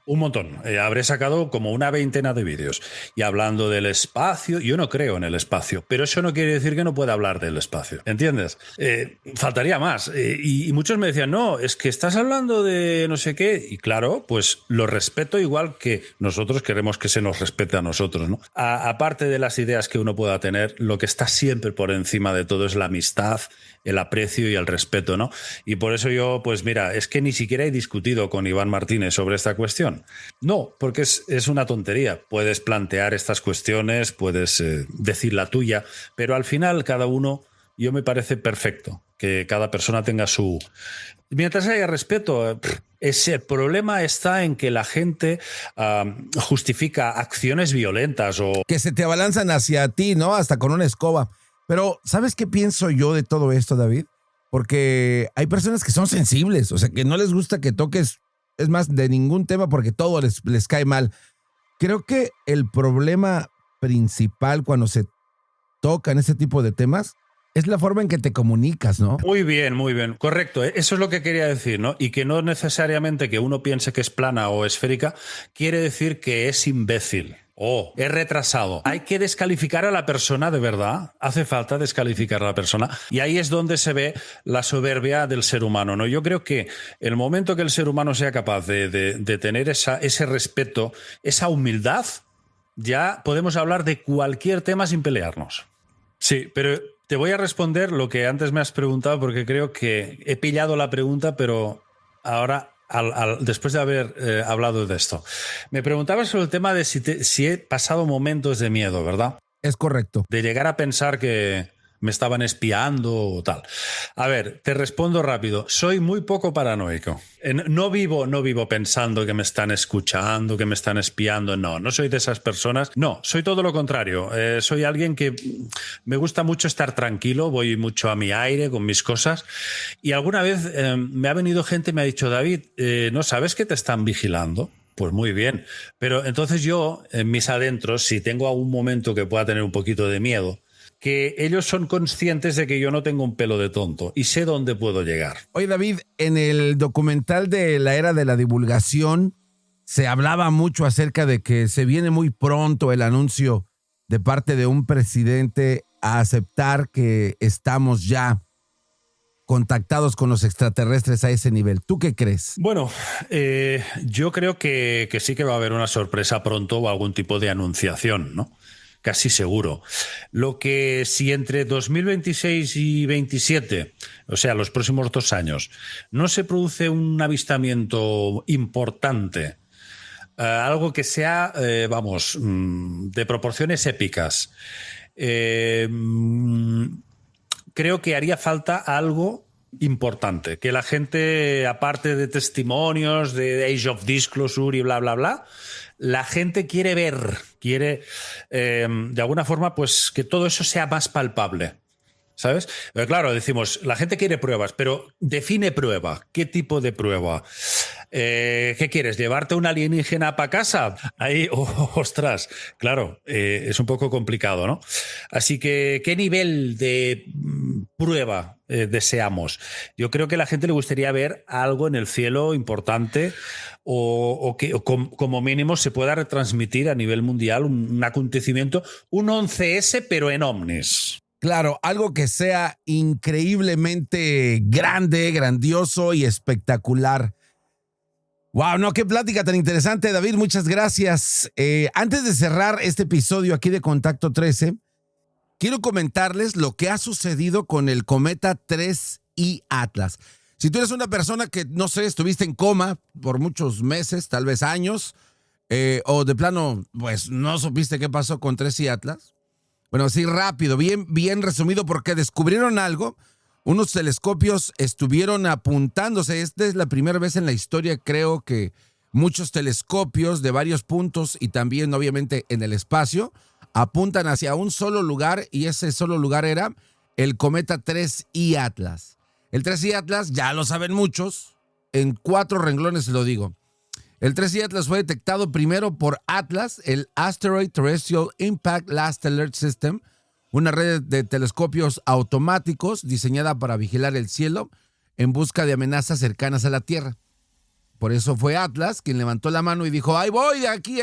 S4: Un montón. Habré sacado como una veintena de vídeos. Y hablando del espacio, yo no creo en el espacio, pero eso no quiere decir que no pueda hablar del espacio. ¿Entiendes? Faltaría más. Y muchos me decían, no, es que estás hablando de no sé qué. Y claro, pues lo respeto igual que nosotros queremos que se nos respete a nosotros, ¿no? Aparte de las ideas que uno pueda tener, lo que está siempre por encima de todo es la amistad, el aprecio y el respeto, ¿no? Y por eso yo, pues mira, es que ni siquiera he discutido con Iván Martínez sobre esta cuestión. No, porque es una tontería. Puedes plantear estas cuestiones, puedes decir la tuya, pero al final cada uno, yo me parece perfecto que cada persona tenga su... Mientras haya respeto, ese problema está en que la gente justifica acciones violentas o...
S3: Que se te abalanzan hacia ti, ¿no? Hasta con una escoba. Pero, ¿sabes qué pienso yo de todo esto, David? Porque hay personas que son sensibles, o sea, que no les gusta que toques, es más, de ningún tema porque todo les cae mal. Creo que el problema principal cuando se tocan ese tipo de temas es la forma en que te comunicas, ¿no?
S4: Muy bien, correcto. Eso es lo que quería decir, ¿no? Y que no necesariamente que uno piense que es plana o esférica quiere decir que es imbécil. Es retrasado. Hay que descalificar a la persona de verdad. Hace falta descalificar a la persona. Y ahí es donde se ve la soberbia del ser humano, ¿no? Yo creo que el momento que el ser humano sea capaz de tener ese respeto, esa humildad, ya podemos hablar de cualquier tema sin pelearnos. Sí, pero te voy a responder lo que antes me has preguntado porque creo que he pillado la pregunta, pero ahora... después de haber hablado de esto. Me preguntabas sobre el tema de si he pasado momentos de miedo, ¿verdad?
S3: Es correcto.
S4: De llegar a pensar que me estaban espiando o tal. A ver, te respondo rápido. Soy muy poco paranoico. No vivo pensando que me están escuchando, que me están espiando. No soy de esas personas. No, soy todo lo contrario. Soy alguien que me gusta mucho estar tranquilo, voy mucho a mi aire con mis cosas. Y alguna vez me ha venido gente y me ha dicho, David, ¿no sabes que te están vigilando? Pues muy bien. Pero entonces yo, en mis adentros, si tengo algún momento que pueda tener un poquito de miedo, que ellos son conscientes de que yo no tengo un pelo de tonto y sé dónde puedo llegar.
S3: Oye, David, en el documental de la era de la divulgación se hablaba mucho acerca de que se viene muy pronto el anuncio de parte de un presidente a aceptar que estamos ya contactados con los extraterrestres a ese nivel. ¿Tú qué crees?
S4: Bueno, yo creo que sí que va a haber una sorpresa pronto o algún tipo de anunciación, ¿no? Casi seguro. Lo que si entre 2026 y 27, o sea, los próximos 2 años, no se produce un avistamiento importante, algo que sea, de proporciones épicas, creo que haría falta algo importante, que la gente, aparte de testimonios de Age of Disclosure y bla, bla, bla, la gente quiere ver, quiere de alguna forma pues que todo eso sea más palpable. ¿Sabes? Pero claro, decimos, la gente quiere pruebas, pero define prueba. ¿Qué tipo de prueba? ¿Qué quieres? ¿Llevarte un alienígena para casa? Ahí, ostras, claro, es un poco complicado, ¿no? Así que, ¿qué nivel de prueba deseamos? Yo creo que a la gente le gustaría ver algo en el cielo importante o que como mínimo se pueda retransmitir a nivel mundial un acontecimiento, un 11S, pero en ovnis.
S3: Claro, algo que sea increíblemente grande, grandioso y espectacular. Wow, no, qué plática tan interesante, David, muchas gracias. Antes de cerrar este episodio aquí de Contacto 13, quiero comentarles lo que ha sucedido con el cometa 3I Atlas. Si tú eres una persona que, no sé, estuviste en coma por muchos meses, tal vez años, o de plano, pues no supiste qué pasó con 3I Atlas. Bueno, así rápido, bien resumido, porque descubrieron algo. Unos telescopios estuvieron apuntándose. Esta es la primera vez en la historia, creo, que muchos telescopios de varios puntos y también, obviamente, en el espacio, apuntan hacia un solo lugar, y ese solo lugar era el cometa 3I Atlas. El 3I Atlas, ya lo saben muchos, en 4 renglones lo digo. El 3I Atlas fue detectado primero por ATLAS, el Asteroid Terrestrial Impact Last Alert System, una red de telescopios automáticos diseñada para vigilar el cielo en busca de amenazas cercanas a la Tierra. Por eso fue ATLAS quien levantó la mano y dijo, ahí voy de aquí,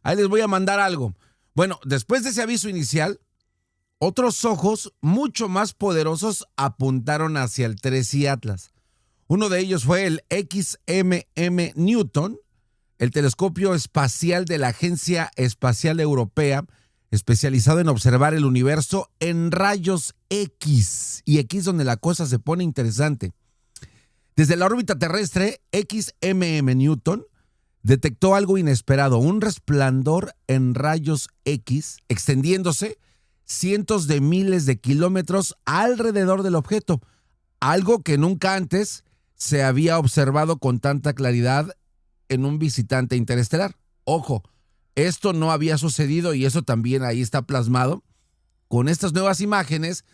S3: ahí les voy a mandar algo. Bueno, después de ese aviso inicial, otros ojos mucho más poderosos apuntaron hacia el 3I Atlas. Uno de ellos fue el XMM Newton, el telescopio espacial de la Agencia Espacial Europea, especializado en observar el universo en rayos X. Y aquí es donde la cosa se pone interesante. Desde la órbita terrestre, XMM Newton detectó algo inesperado, un resplandor en rayos X extendiéndose cientos de miles de kilómetros alrededor del objeto, algo que nunca antes se había observado con tanta claridad en un visitante interestelar. Ojo, esto no había sucedido y eso también ahí está plasmado con estas nuevas imágenes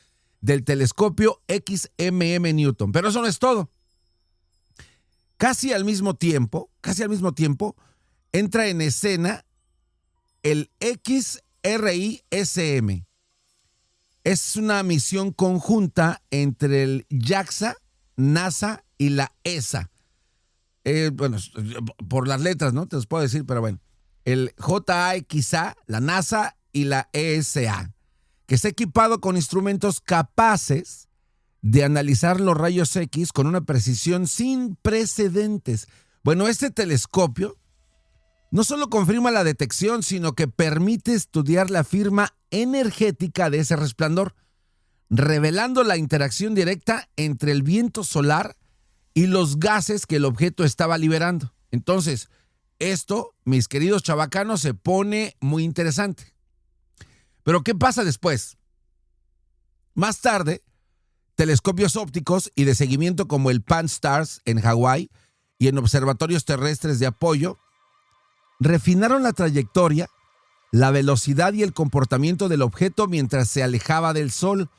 S3: del telescopio XMM Newton. Pero eso no es todo. Casi al mismo tiempo, entra en escena el XRI-SM. Es una misión conjunta entre el JAXA, NASA y la ESA. Bueno, por las letras, ¿no? Te los puedo decir, pero bueno. El JAXA, la NASA y la ESA, que está equipado con instrumentos capaces de analizar los rayos X con una precisión sin precedentes. Bueno, este telescopio no solo confirma la detección, sino que permite estudiar la firma energética de ese resplandor, revelando la interacción directa entre el viento solar y los gases que el objeto estaba liberando. Entonces, esto, mis queridos chavacanos, se pone muy interesante. Pero, ¿qué pasa después? Más tarde, telescopios ópticos y de seguimiento como el Pan-STARRS en Hawái y en observatorios terrestres de apoyo refinaron la trayectoria, la velocidad y el comportamiento del objeto mientras se alejaba del Sol.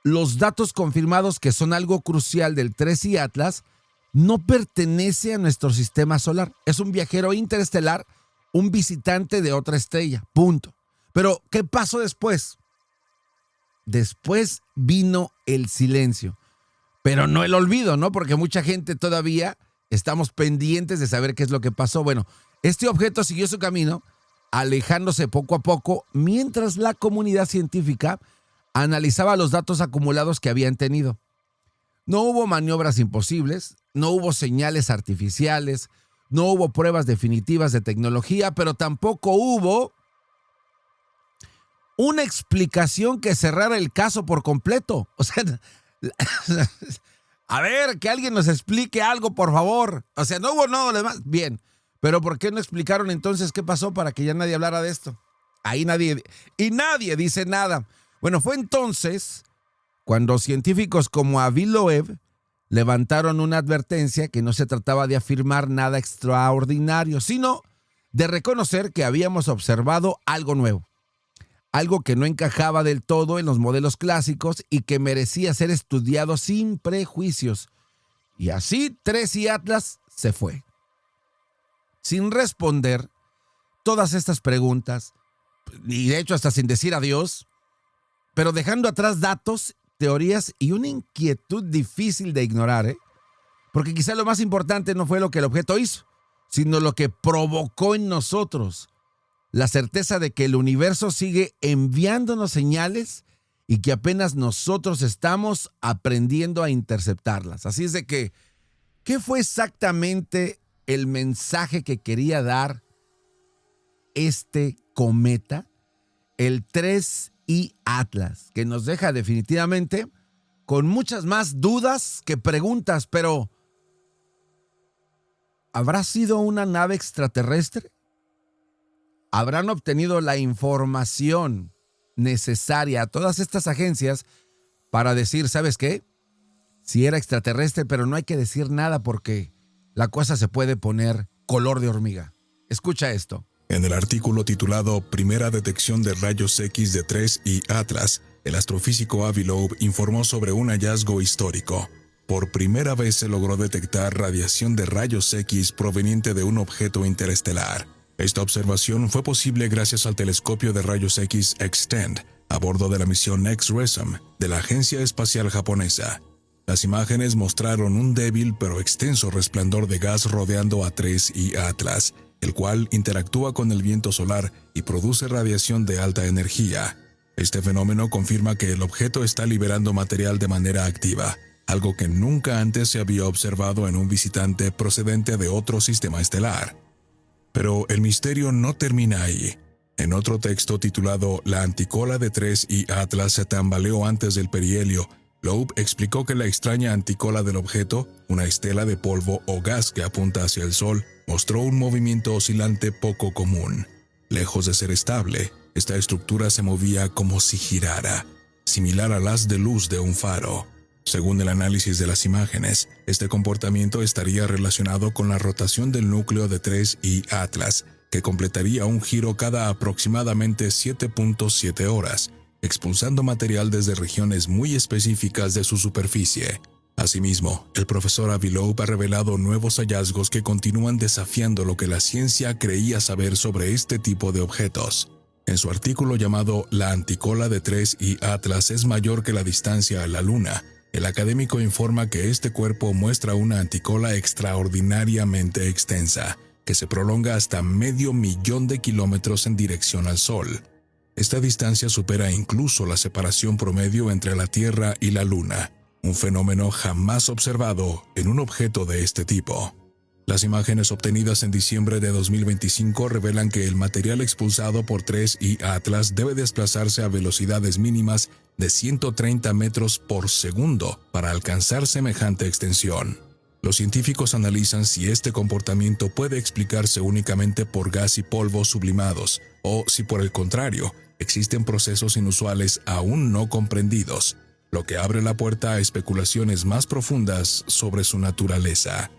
S3: Los datos confirmados, que son algo crucial del 3I Atlas, no pertenece a nuestro sistema solar. Es un viajero interestelar, un visitante de otra estrella, punto. Pero, ¿qué pasó después? Después vino el silencio. Pero no el olvido, ¿no? Porque mucha gente todavía estamos pendientes de saber qué es lo que pasó. Bueno, este objeto siguió su camino, alejándose poco a poco, mientras la comunidad científica analizaba los datos acumulados que habían tenido. No hubo maniobras imposibles, no hubo señales artificiales, no hubo pruebas definitivas de tecnología, pero tampoco hubo una explicación que cerrara el caso por completo. O sea, a ver, que alguien nos explique algo, por favor. O sea, no hubo nada demás. Bien, pero ¿por qué no explicaron entonces qué pasó para que ya nadie hablara de esto? Ahí nadie dice nada. Bueno, fue entonces cuando científicos como Avi Loeb levantaron una advertencia que no se trataba de afirmar nada extraordinario, sino de reconocer que habíamos observado algo nuevo. algo que no encajaba del todo en los modelos clásicos y que merecía ser estudiado sin prejuicios. Y así 3 y Atlas se fue, sin responder todas estas preguntas, y de hecho hasta sin decir adiós, pero dejando atrás datos, teorías y una inquietud difícil de ignorar, porque quizá lo más importante no fue lo que el objeto hizo, sino lo que provocó en nosotros. La certeza de que el universo sigue enviándonos señales y que apenas nosotros estamos aprendiendo a interceptarlas. Así es de que, ¿qué fue exactamente el mensaje que quería dar este cometa, el 3I Atlas, que nos deja definitivamente con muchas más dudas que preguntas? Pero, ¿habrá sido una nave extraterrestre? ¿Habrán obtenido la información necesaria a todas estas agencias para decir, ¿sabes qué? Sí era extraterrestre, pero no hay que decir nada porque la cosa se puede poner color de hormiga? Escucha esto.
S5: En el artículo titulado Primera detección de rayos X de 3I Atlas, el astrofísico Avi Loeb informó sobre un hallazgo histórico. Por primera vez se logró detectar radiación de rayos X proveniente de un objeto interestelar. Esta observación fue posible gracias al telescopio de rayos X Extend, a bordo de la misión X-RISM de la Agencia Espacial Japonesa. Las imágenes mostraron un débil pero extenso resplandor de gas rodeando a 3I Atlas, el cual interactúa con el viento solar y produce radiación de alta energía. Este fenómeno confirma que el objeto está liberando material de manera activa, algo que nunca antes se había observado en un visitante procedente de otro sistema estelar. Pero el misterio no termina ahí. En otro texto titulado La anticola de 3I Atlas se tambaleó antes del perihelio, Loeb explicó que la extraña anticola del objeto, una estela de polvo o gas que apunta hacia el Sol, mostró un movimiento oscilante poco común. Lejos de ser estable, esta estructura se movía como si girara, similar al haz de luz de un faro. Según el análisis de las imágenes, este comportamiento estaría relacionado con la rotación del núcleo de 3I Atlas, que completaría un giro cada aproximadamente 7.7 horas, expulsando material desde regiones muy específicas de su superficie. Asimismo, el profesor Avi Loeb ha revelado nuevos hallazgos que continúan desafiando lo que la ciencia creía saber sobre este tipo de objetos. En su artículo llamado La anticola de 3I Atlas es mayor que la distancia a la Luna, el académico informa que este cuerpo muestra una anticola extraordinariamente extensa, que se prolonga hasta 500,000 de kilómetros en dirección al Sol. Esta distancia supera incluso la separación promedio entre la Tierra y la Luna, un fenómeno jamás observado en un objeto de este tipo. Las imágenes obtenidas en diciembre de 2025 revelan que el material expulsado por 3I Atlas debe desplazarse a velocidades mínimas de 130 metros por segundo para alcanzar semejante extensión. Los científicos analizan si este comportamiento puede explicarse únicamente por gas y polvo sublimados, o si por el contrario, existen procesos inusuales aún no comprendidos, lo que abre la puerta a especulaciones más profundas sobre su naturaleza.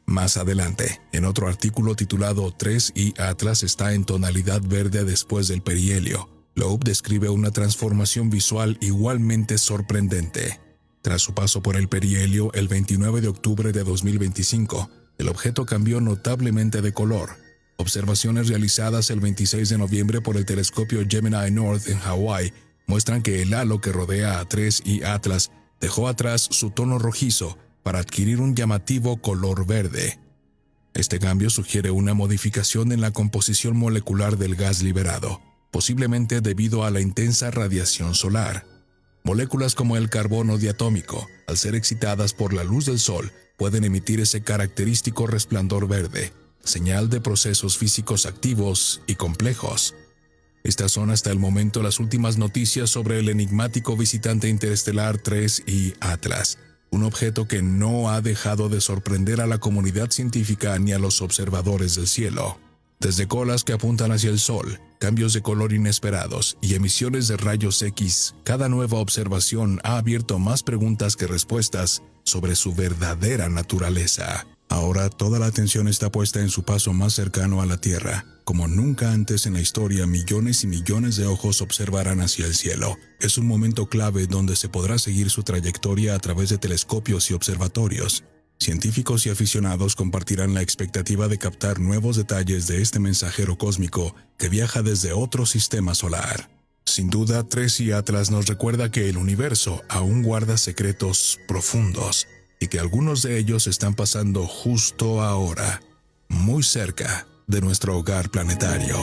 S5: Más adelante, en otro artículo titulado 3I Atlas está en tonalidad verde después del perihelio, Loeb describe una transformación visual igualmente sorprendente. Tras su paso por el perihelio el 29 de octubre de 2025, el objeto cambió notablemente de color. Observaciones realizadas el 26 de noviembre por el telescopio Gemini North en Hawái muestran que el halo que rodea a 3I Atlas dejó atrás su tono rojizo para adquirir un llamativo color verde. Este cambio sugiere una modificación en la composición molecular del gas liberado, posiblemente debido a la intensa radiación solar. Moléculas como el carbono diatómico, al ser excitadas por la luz del Sol, pueden emitir ese característico resplandor verde, señal de procesos físicos activos y complejos. Estas son hasta el momento las últimas noticias sobre el enigmático visitante interestelar 3I Atlas, un objeto que no ha dejado de sorprender a la comunidad científica ni a los observadores del cielo. Desde colas que apuntan hacia el Sol, cambios de color inesperados y emisiones de rayos X, cada nueva observación ha abierto más preguntas que respuestas sobre su verdadera naturaleza. Ahora toda la atención está puesta en su paso más cercano a la Tierra, Como nunca antes en la historia, millones y millones de ojos observarán hacia el cielo. Es un momento clave donde se podrá seguir su trayectoria a través de telescopios y observatorios. Científicos y aficionados compartirán la expectativa de captar nuevos detalles de este mensajero cósmico que viaja desde otro sistema solar. Sin duda, Tracy Atlas nos recuerda que el universo aún guarda secretos profundos y que algunos de ellos están pasando justo ahora, muy cerca de nuestro hogar planetario.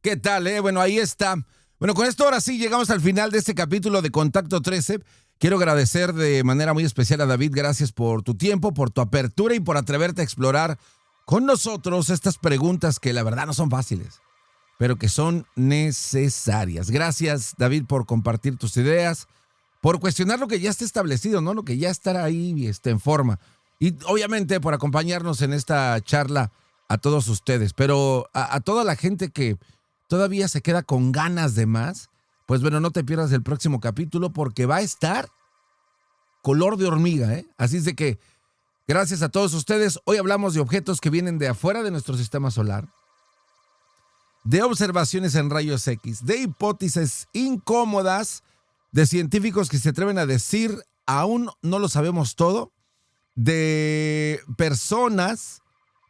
S3: ¿Qué tal, Bueno, ahí está. Bueno, con esto ahora sí llegamos al final de este capítulo de Contacto 13. Quiero agradecer de manera muy especial a David. Gracias por tu tiempo, por tu apertura y por atreverte a explorar con nosotros estas preguntas que la verdad no son fáciles, pero que son necesarias. Gracias, David, por compartir tus ideas, por cuestionar lo que ya está establecido, ¿no? Lo que ya está ahí en forma. Y obviamente por acompañarnos en esta charla a todos ustedes. Pero a toda la gente que todavía se queda con ganas de más, pues bueno, no te pierdas el próximo capítulo porque va a estar color de hormiga, ¿eh? Así es de que, gracias a todos ustedes. Hoy hablamos de objetos que vienen de afuera de nuestro sistema solar, de observaciones en rayos X, de hipótesis incómodas, de científicos que se atreven a decir, aún no lo sabemos todo, de personas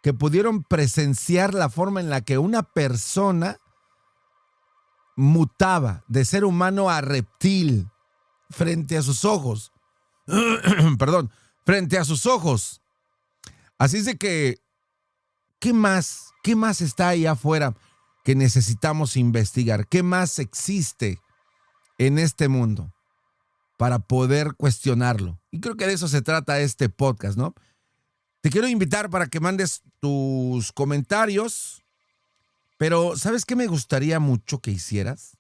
S3: que pudieron presenciar la forma en la que una persona mutaba de ser humano a reptil frente a sus ojos. Perdón, frente a sus ojos. Así es de que, ¿qué más está ahí afuera que necesitamos investigar? ¿Qué más existe en este mundo para poder cuestionarlo? Y creo que de eso se trata este podcast, ¿no? Te quiero invitar para que mandes tus comentarios, pero ¿sabes qué me gustaría mucho que hicieras?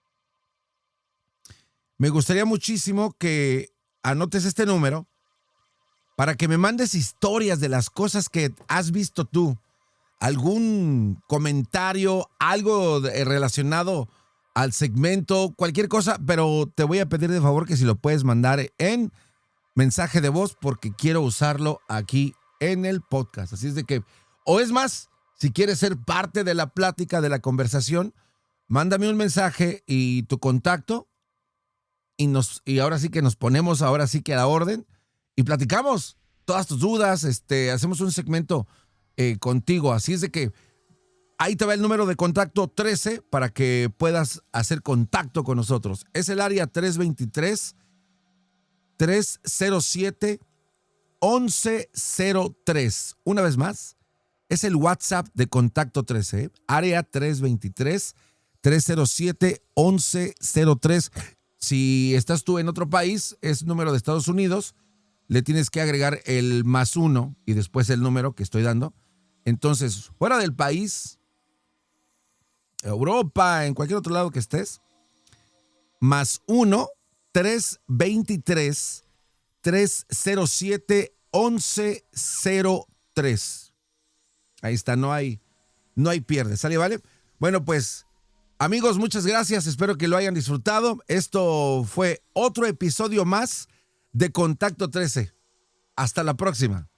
S3: Me gustaría muchísimo que anotes este número para que me mandes historias de las cosas que has visto tú, algún comentario, algo relacionado al segmento, cualquier cosa, pero te voy a pedir de favor que si lo puedes mandar en mensaje de voz porque quiero usarlo aquí en el podcast. Así es de que, o es más, si quieres ser parte de la plática, de la conversación, mándame un mensaje y tu contacto y ahora sí que nos ponemos ahora sí que a la orden y platicamos todas tus dudas, hacemos un segmento contigo. Así es de que ahí te va el número de contacto 13 para que puedas hacer contacto con nosotros. Es el área 323-307-1103. Una vez más, es el WhatsApp de Contacto 13, área 323-307-1103. Si estás tú en otro país, es número de Estados Unidos, le tienes que agregar el +1 y después el número que estoy dando. Entonces, fuera del país, Europa, en cualquier otro lado que estés, +1 323-307-1103. Ahí está, no hay pierde, ¿sale? ¿Vale? Bueno, pues, amigos, muchas gracias. Espero que lo hayan disfrutado. Esto fue otro episodio más de Contacto 13. Hasta la próxima.